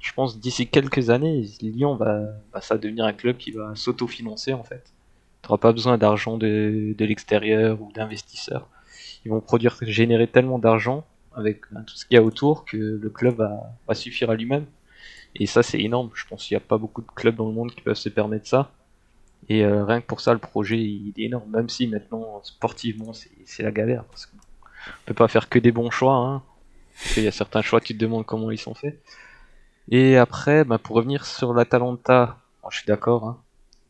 je pense d'ici quelques années, Lyon va ça devenir un club qui va s'autofinancer en fait. Tu n'auras pas besoin d'argent de l'extérieur ou d'investisseurs. Ils vont générer tellement d'argent avec tout ce qu'il y a autour que le club va suffire à lui-même. Et ça, c'est énorme. Je pense qu'il n'y a pas beaucoup de clubs dans le monde qui peuvent se permettre ça. Et rien que pour ça, le projet il est énorme. Même si maintenant, sportivement, c'est la galère. Parce qu'on peut pas faire que des bons choix. Hein. Parce qu'il y a certains choix, tu te demandes comment ils sont faits. Et après, bah, pour revenir sur l'Atalanta, bon, je suis d'accord. Hein.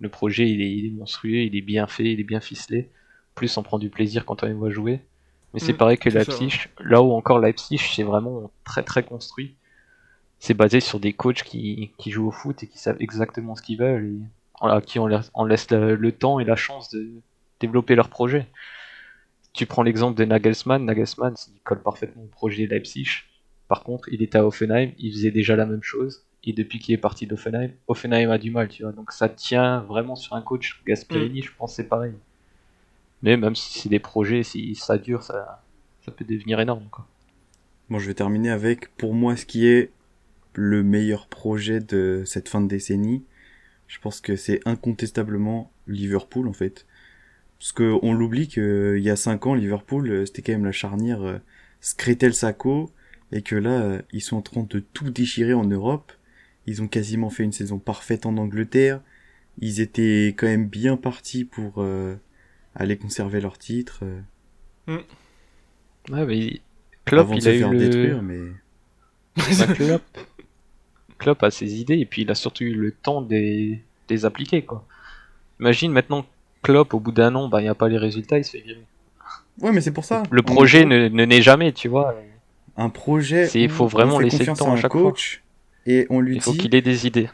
Le projet, il est monstrueux, il est bien fait, il est bien ficelé. En plus, on prend du plaisir quand on les voit jouer. Mais c'est pareil que C'est ça, ouais. Leipzig. Là où encore Leipzig, c'est vraiment très très construit. C'est basé sur des coachs qui jouent au foot et qui savent exactement ce qu'ils veulent et à qui on laisse le temps et la chance de développer leur projet. Tu prends l'exemple de Nagelsmann, il colle parfaitement au projet Leipzig. Par contre, il était à Hoffenheim, il faisait déjà la même chose. Et depuis qu'il est parti d'Hoffenheim, Hoffenheim a du mal, tu vois. Donc ça tient vraiment sur un coach. Gasperini, je pense, c'est pareil. Mais même si c'est des projets, si ça dure, ça peut devenir énorme, quoi. Bon, je vais terminer avec, pour moi, ce qui est le meilleur projet de cette fin de décennie. Je pense que c'est incontestablement Liverpool, en fait. Parce qu'on l'oublie qu'il y a 5 ans, Liverpool, c'était quand même la charnière Skritel-Sako, et que là, ils sont en train de tout déchirer en Europe. Ils ont quasiment fait une saison parfaite en Angleterre. Ils étaient quand même bien partis pour aller conserver leur titre, Ouais, mais Klopp, avant de il a se eu faire le... détruire, mais... Bah, Klopp a ses idées et puis il a surtout eu le temps de les appliquer, quoi. Imagine maintenant Klopp, au bout d'un an, bah, il n'y a pas les résultats, il se fait virer. Ouais, mais c'est pour ça. Le En projet gros, ne naît jamais, tu vois. un projet Il faut où on vraiment fait laisser le confiance temps à à un chaque fois. coach, et Il faut qu'il ait des idées.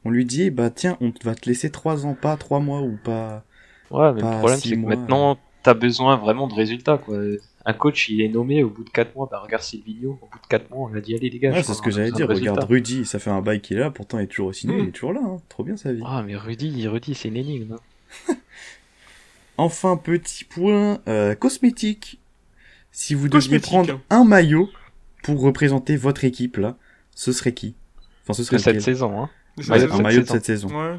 on lui dit, bah tiens, on va te laisser 3 ans, pas 3 mois ou pas, Ouais, mais le pas problème, 6 c'est que mois. maintenant, t'as besoin vraiment de résultats, quoi. Un coach, il est nommé au bout de 4 mois. Bah, regarde Silvino, au bout de 4 mois, on a dit, allez les gars, Ouais, c'est ce que on a j'allais besoin dire. de Regarde résultats. Rudy, ça fait un bail qu'il est là, pourtant il est toujours aussi nul, il est toujours là, hein. Trop bien sa vie. Ah, mais Rudy, c'est une énigme, hein. Enfin, petit point cosmétique. Si vous deviez Cosmétique. prendre un maillot pour représenter votre équipe là, ce serait qui? Enfin, ce De serait cette lequel? saison, hein. Ouais, Maillot de un cette maillot de saison. cette saison. Ouais.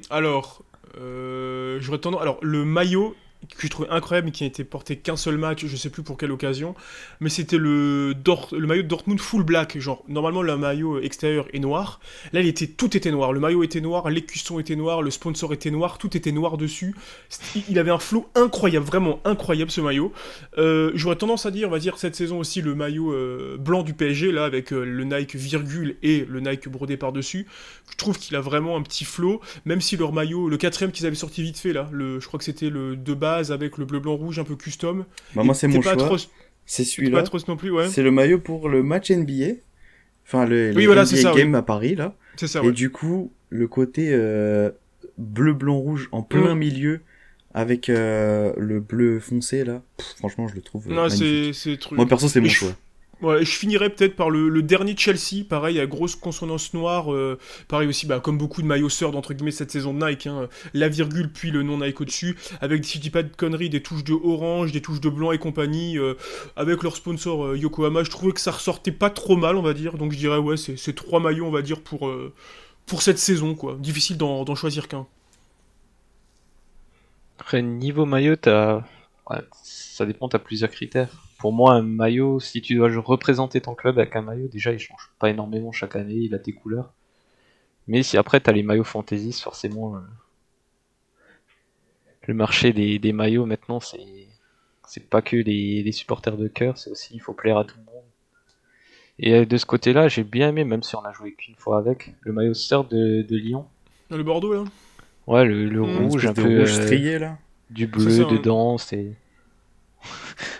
Alors, j'aurais tendance. Alors, le maillot que je trouvais incroyable, mais qui n'a été porté qu'un seul match, je sais plus pour quelle occasion, mais c'était le maillot de Dortmund full black. Genre, normalement, le maillot extérieur est noir. Là, tout était noir. Le maillot était noir, l'écusson était noir, le sponsor était noir, tout était noir dessus. Il avait un flow incroyable, vraiment incroyable ce maillot. J'aurais tendance à dire, on va dire, cette saison aussi, le maillot blanc du PSG, là, avec le Nike virgule et le Nike brodé par-dessus. Je trouve qu'il a vraiment un petit flow, même si leur maillot, le quatrième qu'ils avaient sorti vite fait là, je crois que c'était le de base avec le bleu blanc rouge un peu custom. Bah, moi, c'est mon choix. Atroce, C'est pas celui-là. atroce non plus, ouais. C'est le maillot pour le match NBA. Enfin, Oui, les voilà, NBA c'est ça, Games oui. à Paris, là. C'est ça, Et ouais. du coup, le côté bleu, blanc, rouge en plein milieu, avec le bleu foncé, là. Franchement, je le trouve Non, magnifique. c'est truc. Moi, perso, c'est mon Et choix. Ouais, et je finirais peut-être par le dernier Chelsea, pareil, à grosse consonance noire, pareil aussi, bah, comme beaucoup de maillots surd entre guillemets cette saison de Nike, hein, la virgule puis le nom Nike au-dessus, avec, si je dis pas de conneries, des touches de orange, des touches de blanc et compagnie, avec leur sponsor Yokohama, je trouvais que ça ressortait pas trop mal, on va dire, donc je dirais ouais, c'est 3 maillots, on va dire, pour cette saison, quoi. Difficile d'en choisir qu'un. Après, niveau maillot, ouais, ça dépend, t'as plusieurs critères. Pour moi, un maillot, si tu dois représenter ton club avec un maillot, déjà il change pas énormément chaque année, il a tes couleurs. Mais si après t'as les maillots fantasy, forcément, le marché des maillots maintenant, c'est pas que les supporters de cœur, c'est aussi il faut plaire à tout le monde. Et de ce côté-là, j'ai bien aimé, même si on a joué qu'une fois avec, le maillot surf de Lyon. Le Bordeaux, là. Ouais, le Une rouge, espèce un de peu rouge strié, là. du C'est bleu ça, hein. dedans, c'est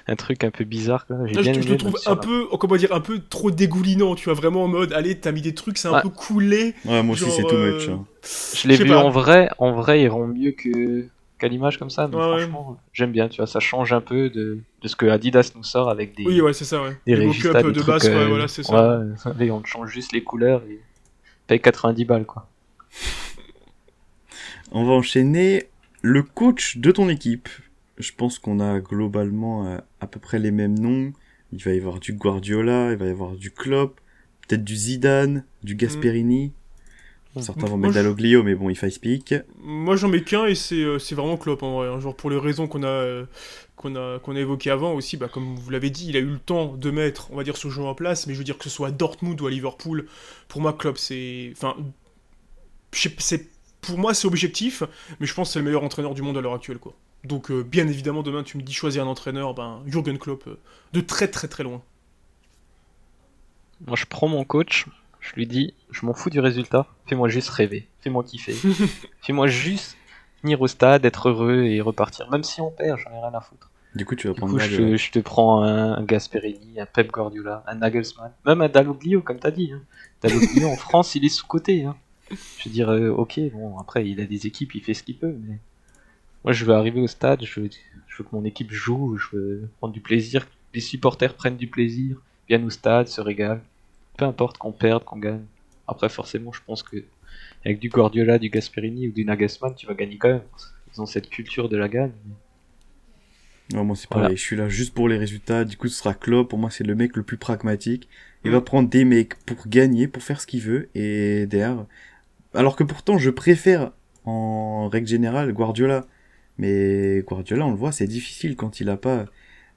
un truc un peu bizarre, quoi. J'ai Là, bien je aimé, le même trouve si un on a- peu, comment dire, un peu trop dégoulinant, tu vois, vraiment en mode, allez, t'as mis des trucs, c'est un Ouais. peu coulé. Ouais, moi aussi, Genre, c'est too much. Hein. Je l'ai je sais vu pas. en vrai, il rend mieux qu'à l'image comme ça, donc Ouais, ouais. franchement, j'aime bien, tu vois, ça change un peu de ce que Adidas nous sort avec Oui, ouais, c'est ça, ouais. des Les régistas, mock-up des de trucs, base, ouais, voilà, c'est ça. ouais, allez, on te change juste les couleurs et paye 90 balles, quoi. On va enchaîner le coach de ton équipe. Je pense qu'on a globalement à peu près les mêmes noms. Il va y avoir du Guardiola, il va y avoir du Klopp, peut-être du Zidane, du Gasperini. Certains vont Moi, mettre Dalloglio, mais bon, il faille speak. Moi, j'en mets qu'un et c'est vraiment Klopp en vrai, hein. Genre pour les raisons qu'on a évoquées avant aussi, bah, comme vous l'avez dit, il a eu le temps de mettre, on va dire, ce jeu en place, mais je veux dire que ce soit à Dortmund ou à Liverpool, pour moi, Klopp, c'est. Enfin. Pour moi, c'est objectif, mais je pense que c'est le meilleur entraîneur du monde à l'heure actuelle, quoi. Donc, bien évidemment, demain, tu me dis choisir un entraîneur, ben, Jürgen Klopp, de très très très loin. Moi, je prends mon coach, je lui dis, je m'en fous du résultat, fais-moi juste rêver, fais-moi kiffer, fais-moi juste venir au stade, être heureux et repartir. Même si on perd, j'en ai rien à foutre. Du coup, tu vas Du prendre coup, Guardiola. je te prends un Gasperini, un Pep Guardiola, un Nagelsmann, même un Dalloglio, comme t'as dit. Hein. Dalloglio, en France, il est sous-coté. Hein. Je veux dire, ok, bon, après, il a des équipes, il fait ce qu'il peut, mais moi, je veux arriver au stade, je veux que mon équipe joue, je veux prendre du plaisir les supporters prennent du plaisir, viennent au stade, se régalent. Peu importe qu'on perde, qu'on gagne. Après, forcément, je pense que avec du Guardiola, du Gasperini ou du Nagelsmann, tu vas gagner quand même. Ils ont cette culture de la gagne. Non, moi c'est Voilà. pareil, je suis là juste pour les résultats. Du coup, ce sera Klopp. Pour moi, c'est le mec le plus pragmatique. Il Mm. va prendre des mecs pour gagner, pour faire ce qu'il veut. Et derrière. Alors que pourtant, je préfère, en règle générale, Guardiola. Mais Guardiola, on le voit, c'est difficile quand il a pas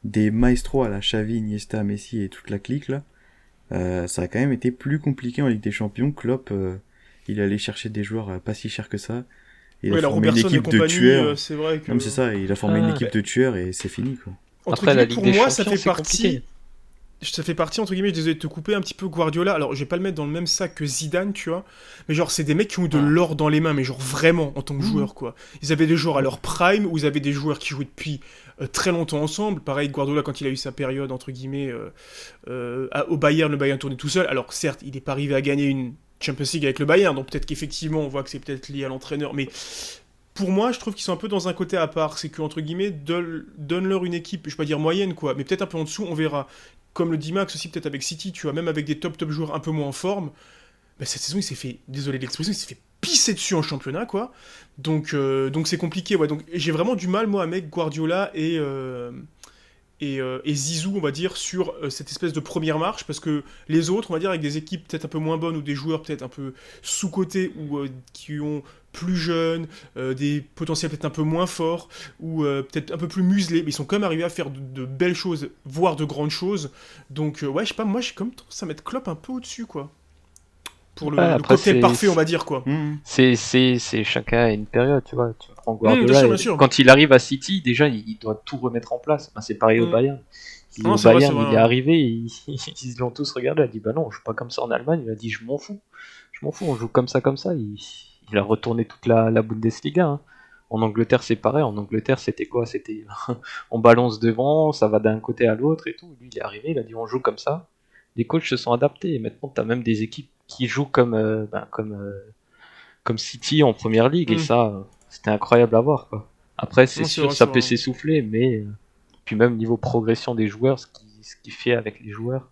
des maestros à la Xavi, Iniesta, Messi et toute la clique là. Ça a quand même été plus compliqué en Ligue des Champions. Klopp, il est allé chercher des joueurs pas si chers que ça. Il a Ouais, la formé une Robertson et équipe de compagnie, tueurs. c'est vrai que... Non, mais c'est ça, il a formé une Ah, équipe de tueurs et c'est fini quoi. Entre Après, la guillemets, Ligue pour des moi, ça Champions, fait c'est partie... compliqué. Ça fait partie, entre guillemets, désolé de te couper, un petit peu Guardiola. Alors, je vais pas le mettre dans le même sac que Zidane, tu vois. Mais genre, c'est des mecs qui ont eu de Ouais. l'or dans les mains, mais genre vraiment, en tant que Mhm. joueur, quoi. Ils avaient des joueurs à leur prime, ou ils avaient des joueurs qui jouaient depuis très longtemps ensemble. Pareil, Guardiola, quand il a eu sa période, entre guillemets, au Bayern, le Bayern tournait tout seul. Alors, certes, il n'est pas arrivé à gagner une Champions League avec le Bayern, donc peut-être qu'effectivement, on voit que c'est peut-être lié à l'entraîneur. Mais pour moi, je trouve qu'ils sont un peu dans un côté à part. C'est que, entre guillemets, donne-leur une équipe, je vais pas dire moyenne, quoi, mais peut-être un peu en dessous, on verra. Comme le dit Max aussi, peut-être avec City, tu vois, même avec des top joueurs un peu moins en forme, bah, cette saison, il s'est fait, désolé de l'expression, il s'est fait pisser dessus en championnat, quoi. Donc c'est compliqué, ouais. Donc j'ai vraiment du mal, moi, à mettre Guardiola et Zizou, on va dire, sur cette espèce de première marche, parce que les autres, on va dire, avec des équipes peut-être un peu moins bonnes ou des joueurs peut-être un peu sous-cotés ou qui ont plus jeunes, des potentiels peut-être un peu moins forts ou peut-être un peu plus muselés, mais ils sont quand même arrivés à faire de belles choses, voire de grandes choses. Donc ouais, je sais pas, moi j'ai comme tendance à mettre Klopp un peu au-dessus, quoi. Pour Ouais, le après, cocktail parfait, on va dire, quoi. c'est chacun à une période, tu vois. Tu prends Bien Guardiola, sûr, et bien sûr. quand il arrive à City, déjà, il doit tout remettre en place. Ben, c'est pareil au Mm. Bayern. Non, Au c'est vrai, c'est Bayern, vrai. il est Ouais. arrivé, ils l'ont tous regardé. Il a dit, bah non, je joue pas comme ça en Allemagne. Il a dit, je m'en fous. Je m'en fous, on joue comme ça, comme ça. Il a retourné toute la Bundesliga. Hein. En Angleterre, c'est pareil. En Angleterre, c'était quoi? C'était on balance devant, ça va d'un côté à l'autre et tout. Lui, il est arrivé, il a dit, on joue comme ça. Les coachs se sont adaptés. Et maintenant, tu as même des équipes qui jouent comme City en première ligue. Et Mm. ça, c'était incroyable à voir, quoi. Après, c'est Non, c'est sûr, vrai, ça c'est peut vrai. s'essouffler, mais puis même niveau progression des joueurs, ce qu'il fait avec les joueurs.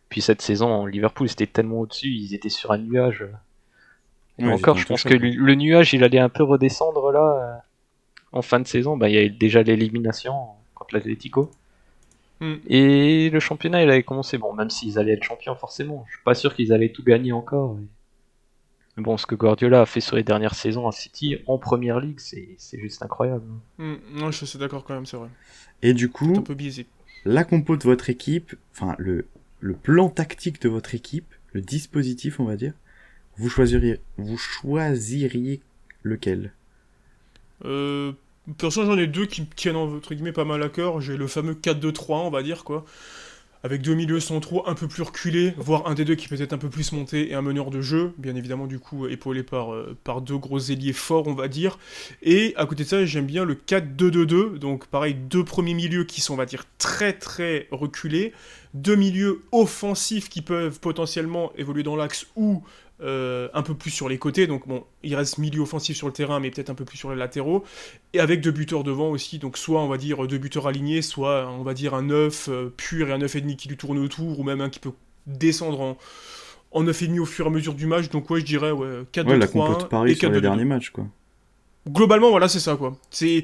Puis cette saison, Liverpool, c'était tellement au-dessus, ils étaient sur un nuage. Et Ouais, j'étais encore, je pense que intouchable. le nuage, il allait un peu redescendre là, en fin de saison. Bah, il y a eu déjà l'élimination contre l'Atlético. Mm. Et le championnat, il avait commencé. Bon, même s'ils allaient être champions, forcément. Je suis pas sûr qu'ils allaient tout gagner encore. Mais bon, ce que Guardiola a fait sur les dernières saisons à City, en première ligue, c'est juste incroyable. Non, je suis d'accord quand même, c'est vrai. Et du Peut-être un coup, peu biaisé. la compo de votre équipe, enfin le plan tactique de votre équipe, le dispositif on va dire, vous choisiriez lequel? Euh, Personnellement, j'en ai deux qui me tiennent entre guillemets pas mal à cœur. J'ai le fameux 4-2-3, on va dire, quoi. Avec deux milieux centraux un peu plus reculés, voire un des deux qui peut être un peu plus monté et un meneur de jeu, bien évidemment, du coup, épaulé par deux gros ailiers forts, on va dire. Et à côté de ça, j'aime bien le 4-2-2-2, donc pareil, deux premiers milieux qui sont, on va dire, très très reculés, deux milieux offensifs qui peuvent potentiellement évoluer dans l'axe ou un peu plus sur les côtés, donc bon, il reste milieu offensif sur le terrain, mais peut-être un peu plus sur les latéraux, et avec deux buteurs devant aussi, donc soit on va dire deux buteurs alignés, soit on va dire un 9 pur et un 9,5 qui lui tourne autour, ou même un qui peut descendre en 9,5 au fur et à mesure du match, donc ouais, je dirais ouais, Ouais, la compo de 4-2-3-1 Paris et sur les 4-2-2-2. derniers matchs quoi. Globalement, voilà, c'est ça, quoi. C'est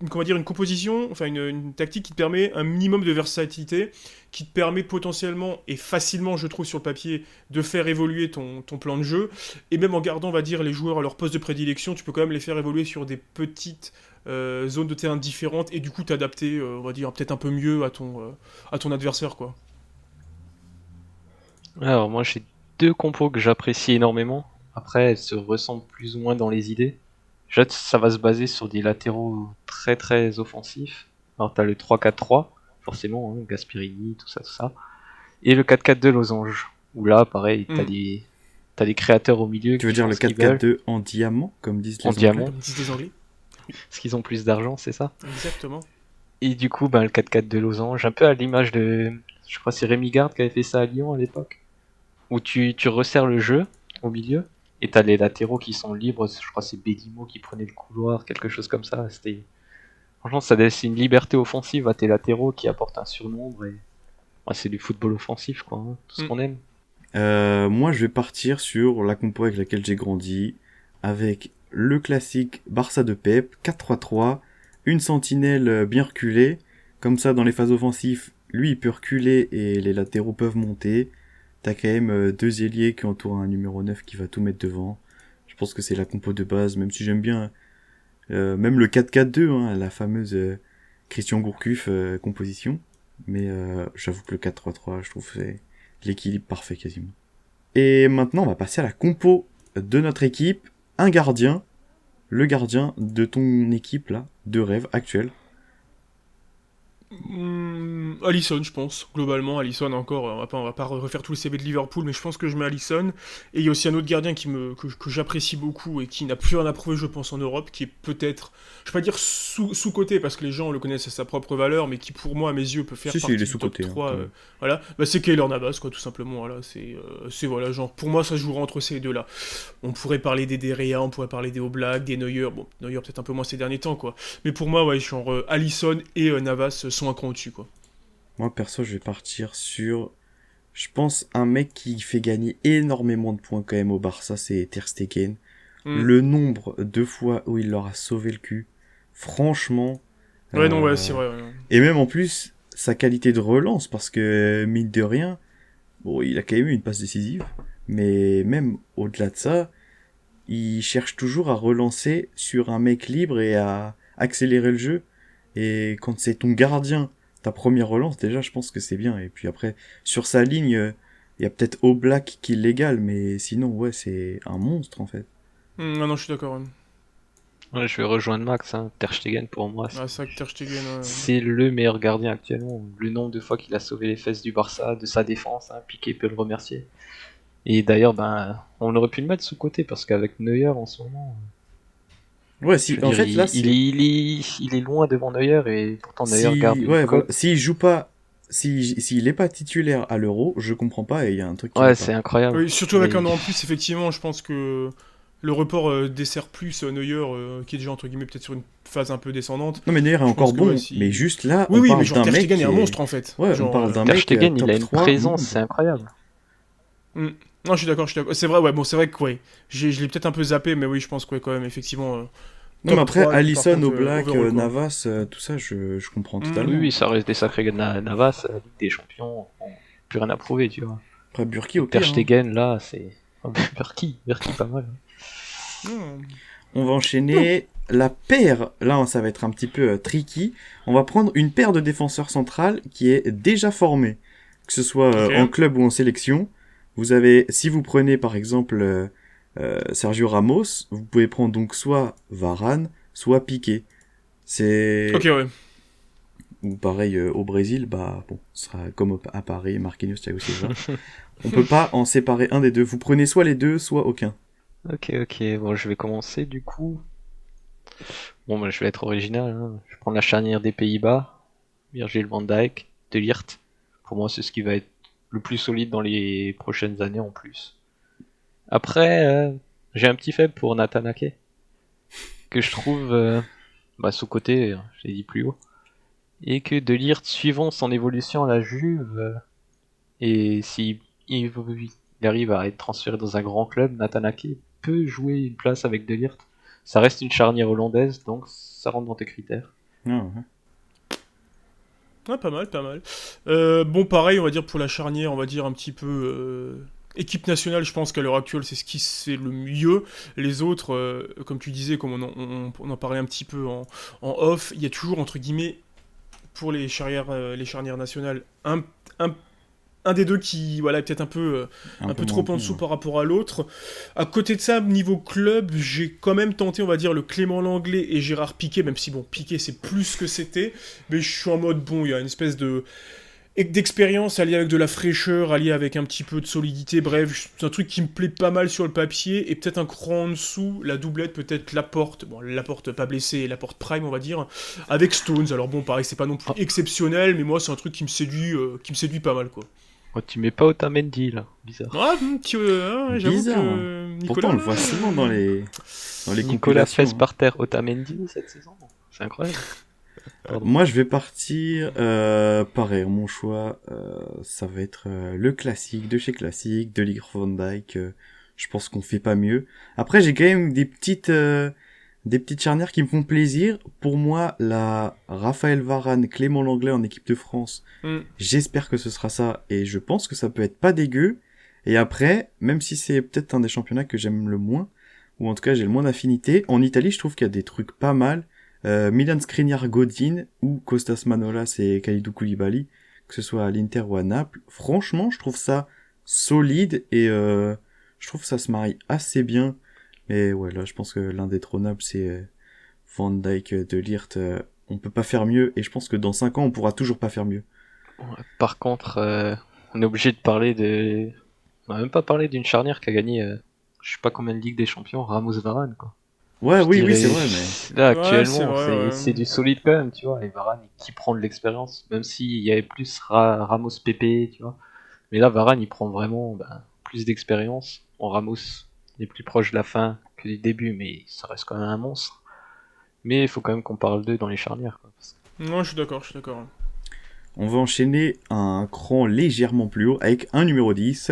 comment dire, une composition, enfin une tactique qui te permet un minimum de versatilité, qui te permet potentiellement et facilement, je trouve, sur le papier, de faire évoluer ton plan de jeu. Et même en gardant, on va dire, les joueurs à leur poste de prédilection, tu peux quand même les faire évoluer sur des petites zones de terrain différentes et du coup t'adapter, on va dire, peut-être un peu mieux à ton adversaire, quoi. Alors, moi, j'ai deux compos que j'apprécie énormément. Après, elles se ressemblent plus ou moins dans les idées. Déjà, ça va se baser sur des latéraux très très offensifs. Alors, t'as le 3-4-3, forcément, hein, Gasperini, tout ça, tout ça. Et le 4-4-2 Losange. Où là, pareil, Hmm. t'as des créateurs au milieu Tu veux qui dire font le ce qu'ils veulent, 4-4-2 en diamant comme disent en les Anglais? diamant, Comme disent les Anglais. parce qu'ils ont plus d'argent, c'est ça. Exactement. Et du coup, ben, le 4-4-2 Losange, un peu à l'image de... Je crois que c'est Rémi Garde qui avait fait ça à Lyon à l'époque. Où tu resserres le jeu au milieu, et t'as les latéraux qui sont libres, je crois que c'est Bédimo qui prenait le couloir, quelque chose comme ça, Franchement, ça laisse une liberté offensive à tes latéraux qui apportent un surnombre et c'est du football offensif, quoi, hein, tout ce qu'on aime. Moi, je vais partir sur la compo avec laquelle j'ai grandi, avec le classique Barça de Pep, 4-3-3, une sentinelle bien reculée, comme ça dans les phases offensives, lui il peut reculer et les latéraux peuvent monter. T'as quand même deux ailiers qui entourent un numéro 9 qui va tout mettre devant. Je pense que c'est la compo de base, même si j'aime bien même le 4-4-2, hein, la fameuse Christian Gourcuff composition. Mais j'avoue que le 4-3-3, je trouve c'est l'équilibre parfait quasiment. Et maintenant, on va passer à la compo de notre équipe. Un gardien, le gardien de ton équipe là, de rêve actuel. Alisson, je pense. Globalement, Alisson encore. On va pas refaire tout le CV de Liverpool, mais je pense que je mets Alisson. Et il y a aussi un autre gardien que j'apprécie beaucoup et qui n'a plus rien à prouver, je pense, en Europe, qui est peut-être, je vais pas dire sous-côté parce que les gens le connaissent à sa propre valeur, mais qui pour moi, à mes yeux, peut faire partie il est du top sous-coté, 3. hein, Voilà, c'est Keylor Navas, quoi, tout simplement. Voilà, c'est voilà, genre pour moi, ça se jouera entre ces deux-là. On pourrait parler des Derea, on pourrait parler des Oblak, des Neuer. Bon, Neuer peut-être un peu moins ces derniers temps, quoi. Mais pour moi, ouais, genre Alisson et Navas sont un cran au-dessus, quoi. Moi, perso, je vais partir sur, je pense, un mec qui fait gagner énormément de points quand même au Barça, c'est Ter Stegen. Le nombre de fois où il leur a sauvé le cul, franchement. Ouais, non, ouais, c'est vrai. Ouais. Et même en plus, sa qualité de relance, parce que, mine de rien, bon, il a quand même eu une passe décisive, mais même au-delà de ça, il cherche toujours à relancer sur un mec libre et à accélérer le jeu. Et quand c'est ton gardien, ta première relance, déjà, je pense que c'est bien. Et puis après, sur sa ligne, il y a peut-être Oblak qui l'égale, mais sinon, ouais, c'est un monstre, en fait. Non, je suis d'accord. Ouais. Ouais, je vais rejoindre Max, hein. Ter Stegen pour moi, c'est vrai que Ter Stegen, c'est le meilleur gardien actuellement. Le nombre de fois qu'il a sauvé les fesses du Barça, de sa défense, hein, Piqué peut le remercier. Et d'ailleurs, on aurait pu le mettre sous côté parce qu'avec Neuer en ce moment. Ouais, si, en fait, là, il est loin devant Neuer et pourtant Neuer garde une ouais, cote. voilà. S'il joue pas, s'il est pas titulaire à l'Euro, je comprends pas et il y a un truc qui ouais, c'est incroyable. Oui, surtout avec un an en plus, effectivement, je pense que le report dessert plus Neuer, qui est déjà entre guillemets peut-être sur une phase un peu descendante. Non, mais Neuer est encore bon, mais juste là, oui, on parle mais genre d'un Ter mec Stegen qui est un monstre en fait. Ouais, genre, on parle d'un Ter mec Stegen, top il a une 3 présence, c'est incroyable. Non, je suis d'accord. C'est vrai, ouais, bon, c'est vrai que ouais, je l'ai peut-être un peu zappé, mais oui, je pense que ouais, quand même, effectivement. Non, mais après, 3, Alisson, contre, Oblak, overall, Navas, tout ça, je comprends totalement. Oui, ça reste des sacrés Navas, Ligue des Champions, plus rien à prouver, tu vois. Après, Burki, ok. Ter Stegen, là, c'est... Burki, pas mal. On va enchaîner la paire. Là, ça va être un petit peu tricky. On va prendre une paire de défenseurs centrales qui est déjà formée. Que ce soit en club ou en sélection. Vous avez, si vous prenez par exemple Sergio Ramos, vous pouvez prendre donc soit Varane, soit Piqué. C'est... Ok, ouais. Ou pareil au Brésil, bah bon, ce sera comme à Paris, Marquinhos, Thiago Silva. On peut pas en séparer un des deux. Vous prenez soit les deux, soit aucun. Ok, bon, je vais commencer du coup. Bon, je vais être original. Hein. Je vais prendre la charnière des Pays-Bas, Virgil van Dijk, De Ligt. Pour moi, c'est ce qui va être le plus solide dans les prochaines années en plus. Après, j'ai un petit faible pour Nathan Ake, que je trouve sous-côté, je l'ai dit plus haut. Et que De Ligt, suivant son évolution à la Juve, et s'il arrive à être transféré dans un grand club, Nathan Ake peut jouer une place avec De Ligt. Ça reste une charnière hollandaise, donc ça rentre dans tes critères. Ouais, pas mal. Bon, pareil, on va dire pour la charnière, on va dire un petit peu... Équipe nationale, je pense qu'à l'heure actuelle, c'est ce qui se fait le mieux. Les autres, comme tu disais, comme on en parlait un petit peu en off, il y a toujours, entre guillemets, pour les charnières nationales, un des deux qui voilà, est peut-être un peu trop en dessous par rapport à l'autre. À côté de ça, niveau club, j'ai quand même tenté, on va dire, le Clément Langlais et Gérard Piqué, même si bon, Piqué c'est plus que c'était, mais je suis en mode bon, il y a une espèce d'expérience alliée avec de la fraîcheur, alliée avec un petit peu de solidité, bref, c'est un truc qui me plaît pas mal sur le papier, et peut-être un cran en dessous, la doublette, peut-être Laporte pas blessé, et Laporte Prime, on va dire, avec Stones. Alors bon, pareil, c'est pas non plus exceptionnel, mais moi c'est un truc qui me séduit pas mal, quoi. Oh, tu mets pas Otamendi là, bizarre. Ah, j'avoue bizarre. que Nicolas, pourtant on le voit souvent dans les Nicolas fesse par terre Otamendi cette saison, c'est incroyable. Pardon. Moi, je vais partir, pareil, mon choix, ça va être le classique de chez classique, de Lig Van Dijk. Je pense qu'on fait pas mieux. Après, j'ai quand même des petites charnières qui me font plaisir. Pour moi, la Raphaël Varane, Clément Lenglet en équipe de France, Hmm. j'espère que ce sera ça, et je pense que ça peut être pas dégueu. Et après, même si c'est peut-être un des championnats que j'aime le moins, ou en tout cas j'ai le moins d'affinité, en Italie, je trouve qu'il y a des trucs pas mal. Milan Skriniar, Godin ou Kostas Manolas et Kalidou Koulibaly, que ce soit à l'Inter ou à Naples. Franchement, je trouve ça solide et je trouve que ça se marie assez bien. Mais ouais, là, je pense que l'indétrônable, c'est Van Dijk, De Ligt. On peut pas faire mieux et je pense que dans 5 ans, on pourra toujours pas faire mieux. Ouais, par contre, on est obligé de parler de. On a même pas parlé d'une charnière qui a gagné, je sais pas combien de Ligue des Champions, Ramos-Varane, quoi. Ouais, Je oui, dirais, c'est vrai, mais là, Ouais, c'est actuellement, vrai, ouais. c'est du solide quand même, tu vois. Et Varane, qui prend de l'expérience, même s'il y avait plus Ramos-Pépé, tu vois. Mais là, Varane, il prend vraiment plus d'expérience. En Ramos, il est plus proche de la fin que du début, mais ça reste quand même un monstre. Mais il faut quand même qu'on parle d'eux dans les charnières, quoi. Non, je suis d'accord, je suis d'accord. on va enchaîner un cran légèrement plus haut avec un numéro 10.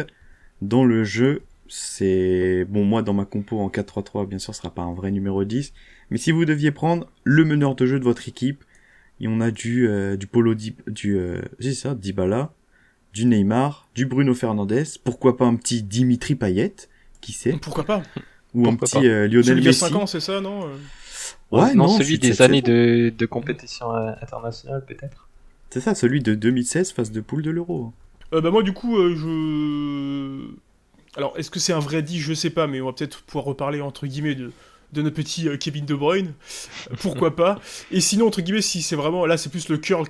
Dans le jeu, c'est... Bon, moi, dans ma compo en 4-3-3, bien sûr, ce sera pas un vrai numéro 10. Mais si vous deviez prendre le meneur de jeu de votre équipe, et on a du Paulo c'est ça, Dybala, du Neymar, du Bruno Fernandes, pourquoi pas un petit Dimitri Payet, qui sait, Pourquoi pas? ou un Pourquoi petit pas. Lionel Celui d'il y a Messi. 5 ans, c'est ça, non? Ouais, non, non, celui de cette des années saison. de compétition internationale, peut-être. C'est ça, celui de 2016, phase de poule de l'Euro. Bah moi, du coup, je... Alors, est-ce que c'est un vrai dit? Je sais pas, mais on va peut-être pouvoir reparler, entre guillemets, de notre petit Kevin De Bruyne. Pourquoi pas? Et sinon, entre guillemets, si c'est vraiment... Là, c'est plus le cœur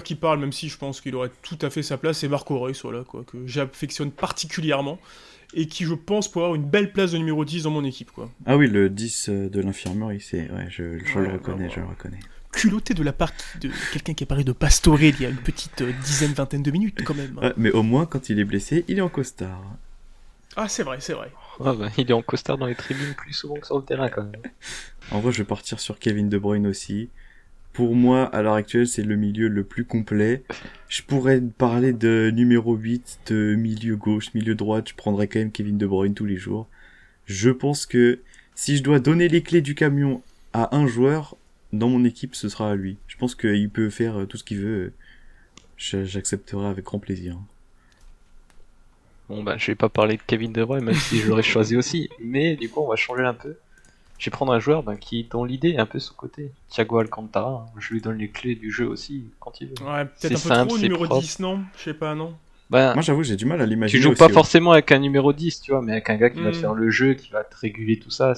qui parle, même si je pense qu'il aurait tout à fait sa place, c'est Marco Reus, voilà, quoi, que j'affectionne particulièrement, et qui, je pense, pourrait avoir une belle place de numéro 10 dans mon équipe, quoi. Ah oui, le 10 de l'infirmerie, c'est... Ouais, je Ouais, le reconnais, vraiment. je le reconnais. Culotté de la part de quelqu'un qui a parlé de Pastore il y a une petite dizaine, vingtaine de minutes, quand même. Ouais, mais au moins, quand il est blessé, il est en costard. Ah, c'est vrai, c'est vrai. Ah il est en costard dans les tribunes plus souvent que sur le terrain, quand même. En vrai, je vais partir sur Kevin De Bruyne aussi. Pour moi, à l'heure actuelle, c'est le milieu le plus complet. Je pourrais parler de numéro 8, de milieu gauche, milieu droite. Je prendrais quand même Kevin De Bruyne tous les jours. Je pense que si je dois donner les clés du camion à un joueur, dans mon équipe, ce sera à lui. Je pense qu'il peut faire tout ce qu'il veut. J'accepterai avec grand plaisir. Bon, je vais pas parler de Kevin De Bruyne, même si je l'aurais choisi aussi. Mais du coup, on va changer un peu. Je vais prendre un joueur qui, dans l'idée, est un peu sous-côté. Thiago Alcantara. Je lui donne les clés du jeu aussi, quand il veut. Ouais, peut-être C'est un peu simple, trop, c'est numéro propre. 10, non? Je sais pas, non? Ben, Moi, j'avoue, j'ai du mal à tu l'imaginer joues aussi pas haut. forcément avec un numéro 10, tu vois, mais avec un gars qui va te Hmm. faire le jeu, qui va te réguler tout ça.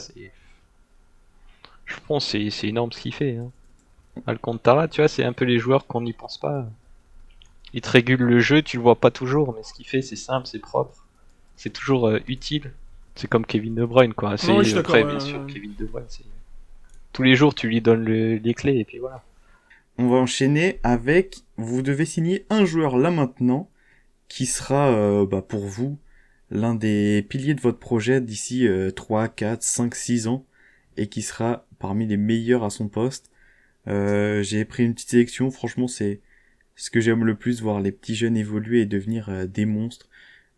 Je pense que c'est énorme ce qu'il fait. Hein. Alcantara, tu vois, c'est un peu les joueurs qu'on n'y pense pas. Il te régule le jeu, tu le vois pas toujours, mais ce qu'il fait, c'est simple, c'est propre. C'est toujours utile. C'est comme Kevin De Bruyne, quoi. Non, je suis d'accord. Après, bien sûr, Kevin De Bruyne, c'est... Tous les jours, tu lui donnes les clés, et puis voilà. On va enchaîner avec, vous devez signer un joueur là maintenant, qui sera pour vous l'un des piliers de votre projet d'ici 3, 4, 5, 6 ans, et qui sera parmi les meilleurs à son poste. J'ai pris une petite sélection, franchement c'est ce que j'aime le plus, voir les petits jeunes évoluer et devenir des monstres.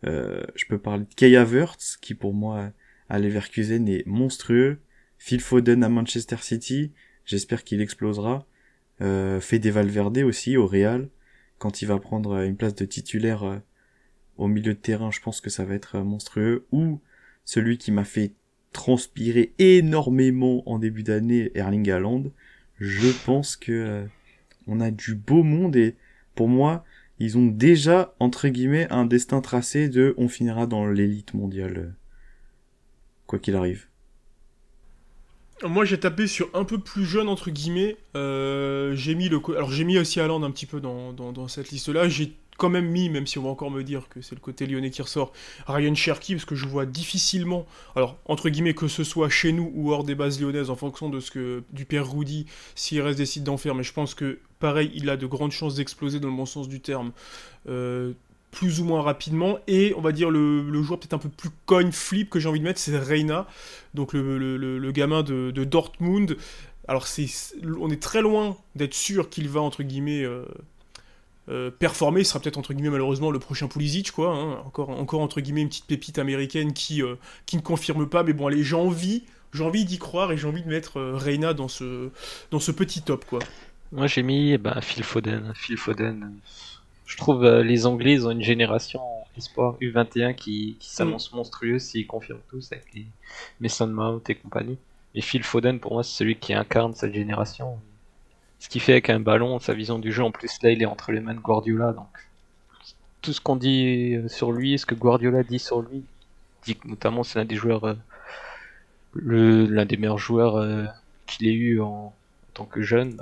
Je peux parler de Kai Havertz, qui pour moi à Leverkusen est monstrueux. Phil Foden à Manchester City, j'espère qu'il explosera. Fede Valverde aussi au Real, quand il va prendre une place de titulaire au milieu de terrain, je pense que ça va être monstrueux. Ou celui qui m'a fait transpirer énormément en début d'année, Erling Haaland. Je pense que on a du beau monde et pour moi, ils ont déjà entre guillemets un destin tracé de on finira dans l'élite mondiale quoi qu'il arrive. Moi, j'ai tapé sur un peu plus jeune, entre guillemets. J'ai mis Alors, j'ai mis aussi Haaland un petit peu dans cette liste-là. J'ai quand même mis, même si on va encore me dire que c'est le côté lyonnais qui ressort, Ryan Cherki, parce que je vois difficilement, alors, entre guillemets, que ce soit chez nous ou hors des bases lyonnaises, en fonction de du père Rudy, s'il reste décide d'en faire, mais je pense que, pareil, il a de grandes chances d'exploser dans le bon sens du terme. Plus ou moins rapidement, et on va dire le joueur peut-être un peu plus coin flip que j'ai envie de mettre, c'est Reina, donc le gamin de Dortmund, alors on est très loin d'être sûr qu'il va entre guillemets performer. Ce sera peut-être entre guillemets malheureusement le prochain Pulisic, quoi. Hein. Encore entre guillemets une petite pépite américaine qui ne confirme pas. Mais bon, allez, j'ai envie d'y croire et j'ai envie de mettre Reina dans ce petit top, quoi. Moi j'ai mis Phil Foden. Phil Foden. Je trouve les Anglais ils ont une génération espoir U21 qui s'annonce monstrueuse s'ils confirment tous avec les Mason Mount et compagnie. Et Phil Foden pour moi c'est celui qui incarne cette génération. Ce qu'il fait avec un ballon, sa vision du jeu, en plus là il est entre les mains de Guardiola, donc tout ce qu'on dit sur lui, ce que Guardiola dit sur lui, dit que notamment c'est l'un des joueurs, l'un des meilleurs joueurs qu'il ait eu en tant que jeune,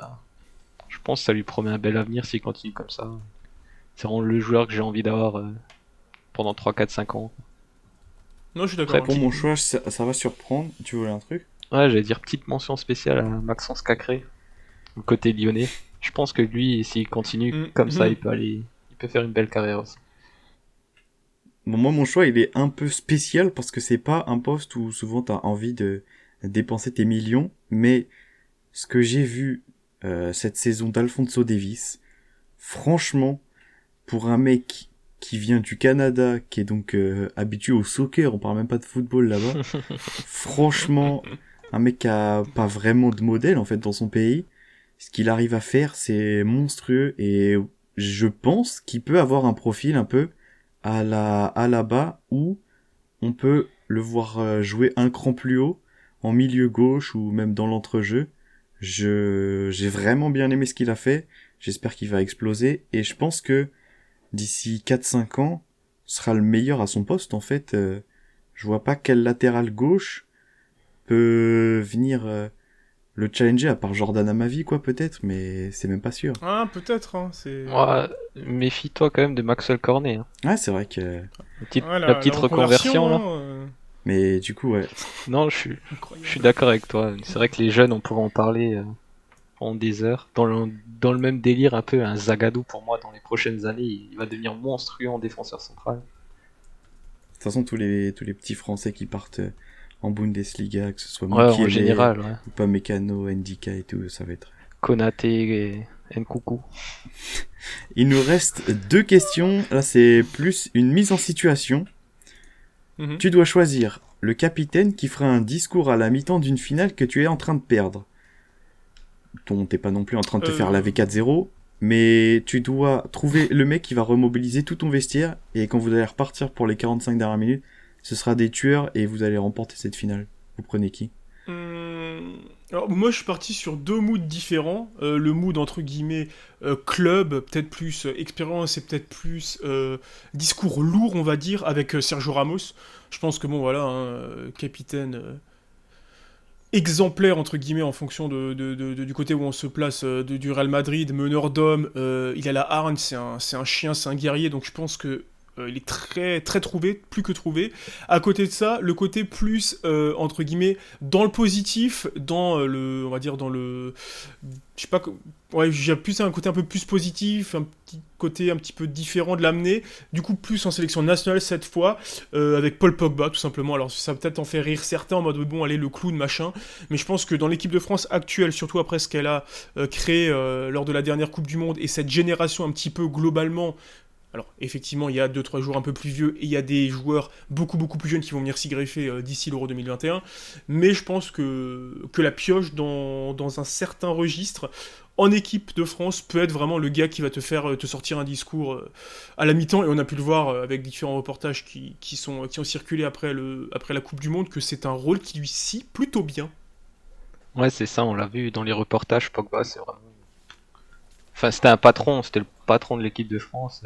je pense que ça lui promet un bel avenir s'il continue comme ça. C'est vraiment le joueur que j'ai envie d'avoir pendant 3, 4, 5 ans. Non, je suis d'accord. Pour mon choix, ça va surprendre. Tu voulais un truc? Ouais, j'allais dire petite mention spéciale à Maxence Cacré, le côté lyonnais. Je pense que lui, s'il continue comme ça, il peut faire une belle carrière aussi. Bon, moi, mon choix, il est un peu spécial parce que c'est pas un poste où souvent t'as envie de dépenser tes millions, mais ce que j'ai vu cette saison d'Alphonso Davies, franchement, pour un mec qui vient du Canada, qui est donc habitué au soccer, on parle même pas de football là-bas, franchement, un mec qui a pas vraiment de modèle en fait dans son pays, ce qu'il arrive à faire, c'est monstrueux et je pense qu'il peut avoir un profil un peu à la bas où on peut le voir jouer un cran plus haut en milieu gauche ou même dans l'entrejeu. J'ai vraiment bien aimé ce qu'il a fait. J'espère qu'il va exploser et je pense que d'ici 4-5 ans sera le meilleur à son poste en fait. Je vois pas quel latéral gauche peut venir le challenger à part Jordan Amavi quoi peut-être, mais c'est même pas sûr. Ah, peut-être, hein, c'est... Ouais, méfie-toi quand même de Maxwell Cornet. Hein. Ouais, c'est vrai que... La petite reconversion, là. Mais du coup, ouais. Non, je suis d'accord avec toi. C'est vrai que les jeunes, on pourrait en parler pendant des heures. Dans le même délire, un peu un Zagadou pour moi, dans les prochaines années, il va devenir monstrueux en défenseur central. De toute façon, tous les petits Français qui partent en Bundesliga, que ce soit Mukiele, en général, ou pas Mécano, Ndika et tout, ça va être... Konaté et Nkoukou. Il nous reste 2 questions. Là, c'est plus une mise en situation. Tu dois choisir le capitaine qui fera un discours à la mi-temps d'une finale que tu es en train de perdre. Dont t'es pas non plus en train de te faire laver 4-0, mais tu dois trouver le mec qui va remobiliser tout ton vestiaire et quand vous allez repartir pour les 45 dernières minutes, ce sera des tueurs et vous allez remporter cette finale. Vous prenez qui ? Alors moi je suis parti sur 2 moods différents. Le mood entre guillemets club, peut-être plus expérience et peut-être plus discours lourd on va dire avec Sergio Ramos. Je pense que bon voilà, hein, capitaine exemplaire entre guillemets en fonction du côté où on se place du Real Madrid, meneur d'hommes, il a la hargne, c'est un chien, c'est un guerrier, donc je pense que il est très très trouvé, plus que trouvé. À côté de ça, le côté plus entre guillemets dans le positif, dans on va dire dans le, je sais pas, ouais, j'ai plus un côté un peu plus positif, un petit côté un petit peu différent de l'amener. Du coup, plus en sélection nationale cette fois, avec Paul Pogba tout simplement. Alors ça va peut-être en faire rire certains en mode bon allez le clown machin, mais je pense que dans l'équipe de France actuelle, surtout après ce qu'elle a créé lors de la dernière Coupe du Monde et cette génération un petit peu globalement. Alors, effectivement, il y a 2-3 joueurs un peu plus vieux et il y a des joueurs beaucoup plus jeunes qui vont venir s'y greffer d'ici l'Euro 2021. Mais je pense que la pioche dans un certain registre, en équipe de France, peut être vraiment le gars qui va te faire te sortir un discours à la mi-temps. Et on a pu le voir avec différents reportages qui ont circulé après la Coupe du Monde, que c'est un rôle qui lui scie plutôt bien. Ouais, c'est ça, on l'a vu dans les reportages. Pogba, c'est vraiment... Enfin, c'était le patron de l'équipe de France.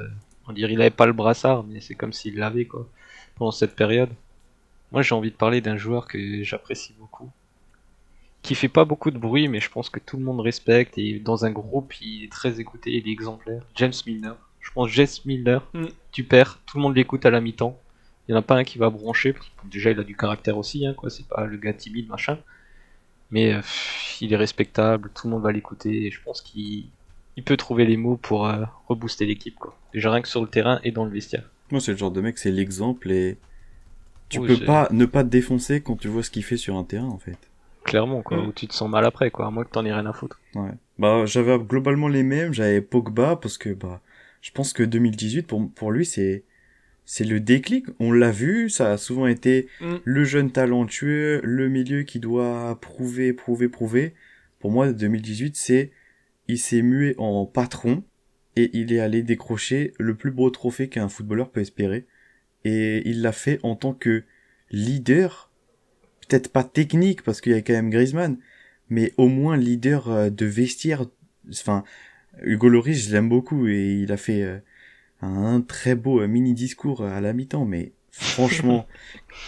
On dirait qu'il avait pas le brassard, mais c'est comme s'il l'avait, quoi, pendant cette période. Moi, j'ai envie de parler d'un joueur que j'apprécie beaucoup, qui fait pas beaucoup de bruit, mais je pense que tout le monde respecte, et dans un groupe, il est très écouté, il est exemplaire. James Milner. Je pense James Milner, tu perds, tout le monde l'écoute à la mi-temps. Il y en a pas un qui va broncher, parce que déjà, il a du caractère aussi, hein, quoi, c'est pas le gars timide, machin. Mais il est respectable, tout le monde va l'écouter, et je pense qu'il peut trouver les mots pour rebooster l'équipe, quoi. Déjà rien que sur le terrain et dans le vestiaire. Moi, c'est le genre de mec, c'est l'exemple et tu peux pas ne pas te défoncer quand tu vois ce qu'il fait sur un terrain, en fait. clairement, quoi, Mm. où tu te sens mal après, quoi, à moins que t'en aies rien à foutre. Ouais. Bah, j'avais globalement les mêmes. J'avais Pogba parce que, bah, je pense que 2018, pour lui, c'est le déclic. On l'a vu, ça a souvent été Mm. le jeune talentueux, le milieu qui doit prouver. Pour moi, 2018, il s'est mué en patron et il est allé décrocher le plus beau trophée qu'un footballeur peut espérer. Et il l'a fait en tant que leader, peut-être pas technique parce qu'il y a quand même Griezmann, mais au moins leader de vestiaire. Enfin, Hugo Lloris, je l'aime beaucoup et il a fait un très beau mini discours à la mi-temps, mais franchement,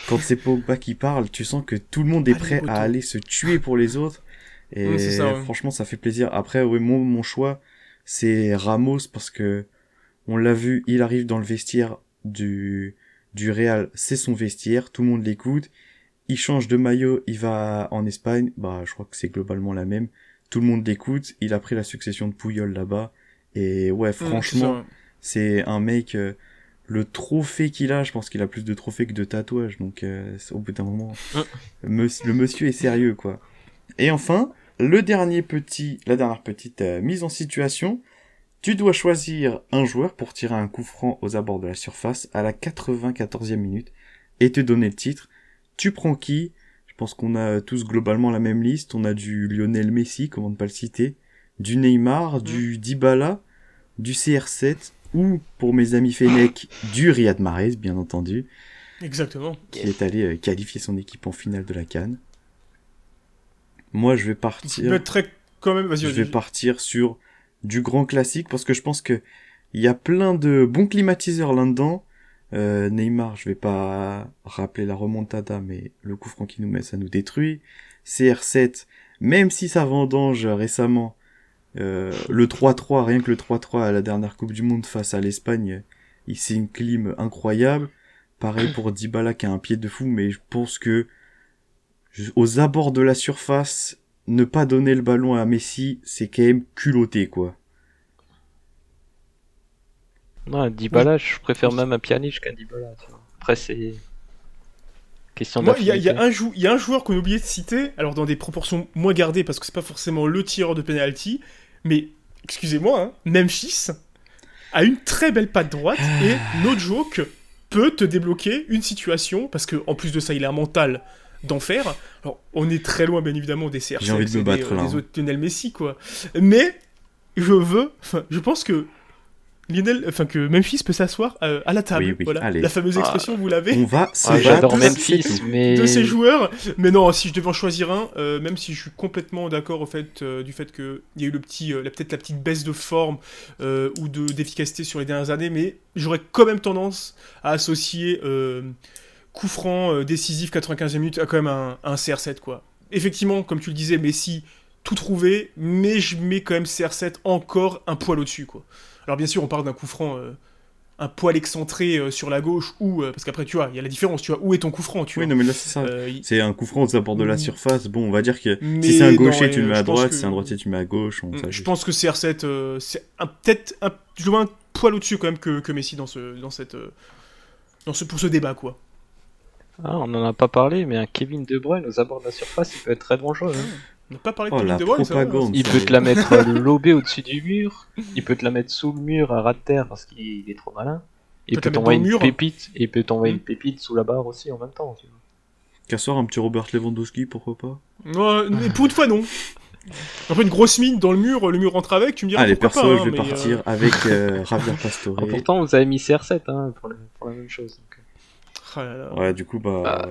quand c'est Pogba qui parle, tu sens que tout le monde est Allez, prêt poteau. à aller se tuer pour les autres. Et C'est ça, ouais. franchement, ça fait plaisir. Après, oui, mon choix, c'est Ramos parce que on l'a vu, il arrive dans le vestiaire du Real, c'est son vestiaire, tout le monde l'écoute. Il change de maillot, il va en Espagne, bah je crois que c'est globalement la même. Tout le monde l'écoute, il a pris la succession de Puyol là-bas. Et ouais, C'est ça, franchement, ouais. c'est un mec, le trophée qu'il a, je pense qu'il a plus de trophées que de tatouages, donc au bout d'un moment, le monsieur est sérieux, quoi. Et enfin, la dernière petite mise en situation, tu dois choisir un joueur pour tirer un coup franc aux abords de la surface à la 94e minute et te donner le titre. Tu prends qui? Je pense qu'on a tous globalement la même liste. On a du Lionel Messi, comment ne pas le citer, du Neymar, du Dybala, du CR7 ou, pour mes amis Fennec, du Riyad Mahrez, bien entendu, Exactement. qui est allé qualifier son équipe en finale de la CAN. Moi, je vais Je partir... mettrais quand même. Vas-y, Je vas-y. vais partir sur du grand classique parce que je pense que il y a plein de bons climatiseurs là-dedans. Neymar, je vais pas rappeler la remontada, mais le coup franc qu'il nous met, ça nous détruit. CR7, même si ça vendange récemment, le 3-3, rien que le 3-3 à la dernière Coupe du Monde face à l'Espagne, c'est une clim incroyable. Pareil pour Dybala qui a un pied de fou, mais je pense que aux abords de la surface, ne pas donner le ballon à Messi, c'est quand même culotté, quoi. Ouais, Dybala, je préfère même un Pjanic qu'un Dybala, tu vois. Après, c'est question Moi, il y d'affinité. a un joueur qu'on a oublié de citer, alors dans des proportions moins gardées, parce que c'est pas forcément le tireur de penalty, mais, excusez-moi, hein, Memphis a une très belle patte droite, et no joke, peut te débloquer une situation, parce que en plus de ça, il a un mental d'enfer. Alors, on est très loin, bien évidemment, des CR7 J'ai envie de me battre, là, des hein. autres Lionel Messi, quoi. Mais, je pense que que Memphis peut s'asseoir à la table, Oui, voilà. allez. La fameuse expression, vous l'avez. On va se Ah, battre, j'adore c'est Memphis, tout. mais De ces joueurs. Mais non, si je devais en choisir un, même si je suis complètement d'accord au fait du fait qu'il y a eu peut-être la petite baisse de forme ou d'efficacité sur les dernières années, mais j'aurais quand même tendance à associer coup franc décisif 95e minute à quand même un CR7, quoi. Effectivement, comme tu le disais, Messi tout trouvé, mais je mets quand même CR7 encore un poil au-dessus, quoi. Alors bien sûr, on parle d'un coup franc un poil excentré sur la gauche ou parce qu'après tu vois il y a la différence, tu vois, où est ton coup franc, tu Oui, vois. non, mais là, c'est ça. C'est un coup franc aux abords de la surface. Bon, on va dire que Mais si c'est un non, gaucher, et, tu le mets à je pense droite, que- si c'est un droitier, tu le mets à gauche. On je s'ajuste. pense que CR7 c'est peut-être je le vois un poil au-dessus quand même que Messi pour ce débat, quoi. ah, on en a pas parlé, mais un Kevin De Bruyne aux abords de la surface, il peut être très dangereux. Hein. On n'a pas parlé de Oh, Kevin la De Bruyne, c'est vrai, hein. propagande. Il peut te la mettre lobée au-dessus du mur, il peut te la mettre sous le mur à ras de terre parce qu'il est trop malin. Il peut te peut la mettre t'envoyer dans le une mur. pépite, et il peut t'envoyer Mm. une pépite sous la barre aussi en même temps. Tu vois. Qu'asseoir un petit Robert Lewandowski, pourquoi pas? Ouais, mais pour une fois non. Après une grosse mine dans le mur rentre avec, tu me diras Allez, pourquoi perso, pas, je hein, vais mais, partir avec Javier Pastore. Ah, pourtant, vous avez mis CR7 hein, pour la même chose. Donc. ah là là. Ouais, du coup, Ah.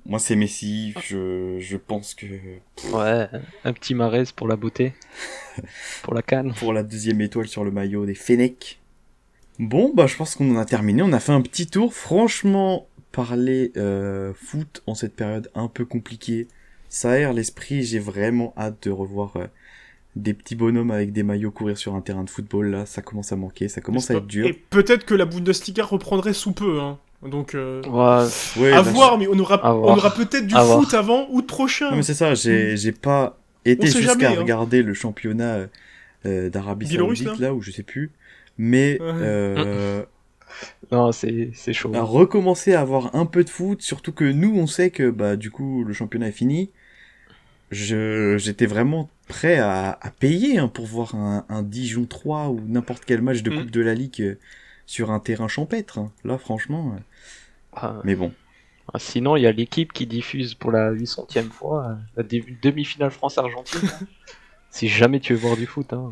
moi, c'est Messi. Je pense que Ouais, un petit Mahrez pour la beauté, pour la canne. pour la deuxième étoile sur le maillot des Fennec. Bon, bah, je pense qu'on en a terminé. On a fait un petit tour. Franchement, parler foot en cette période un peu compliquée, ça aère l'esprit. J'ai vraiment hâte de revoir des petits bonhommes avec des maillots courir sur un terrain de football. Là, ça commence à manquer. Ça commence à être dur. Et peut-être que la Bundesliga reprendrait sous peu, hein. Donc Ouais, Ouais, à là, voir, mais on aura À voir. peut-être du À voir. foot avant août prochain. Non, mais c'est ça. J'ai pas été On sait jusqu'à jamais, hein. regarder le championnat d'Arabie Biélorusse, Saoudite, là là, où je sais plus. Mais Ouais. non, c'est chaud. à recommencer à avoir un peu de foot, surtout que nous, on sait que, bah, du coup, le championnat est fini. j'étais vraiment prêt à payer hein, pour voir un Dijon 3 ou n'importe quel match de Coupe de la Ligue sur un terrain champêtre. Hein. Là, franchement. Ah, Mais bon. sinon, il y a l'équipe qui diffuse pour la 800e fois la demi-finale France-Argentine. Hein. Si jamais tu veux voir du foot. Hein.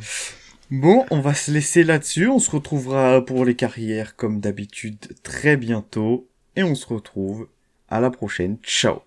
Bon, on va se laisser là-dessus. On se retrouvera pour les carrières comme d'habitude très bientôt. Et on se retrouve à la prochaine. Ciao.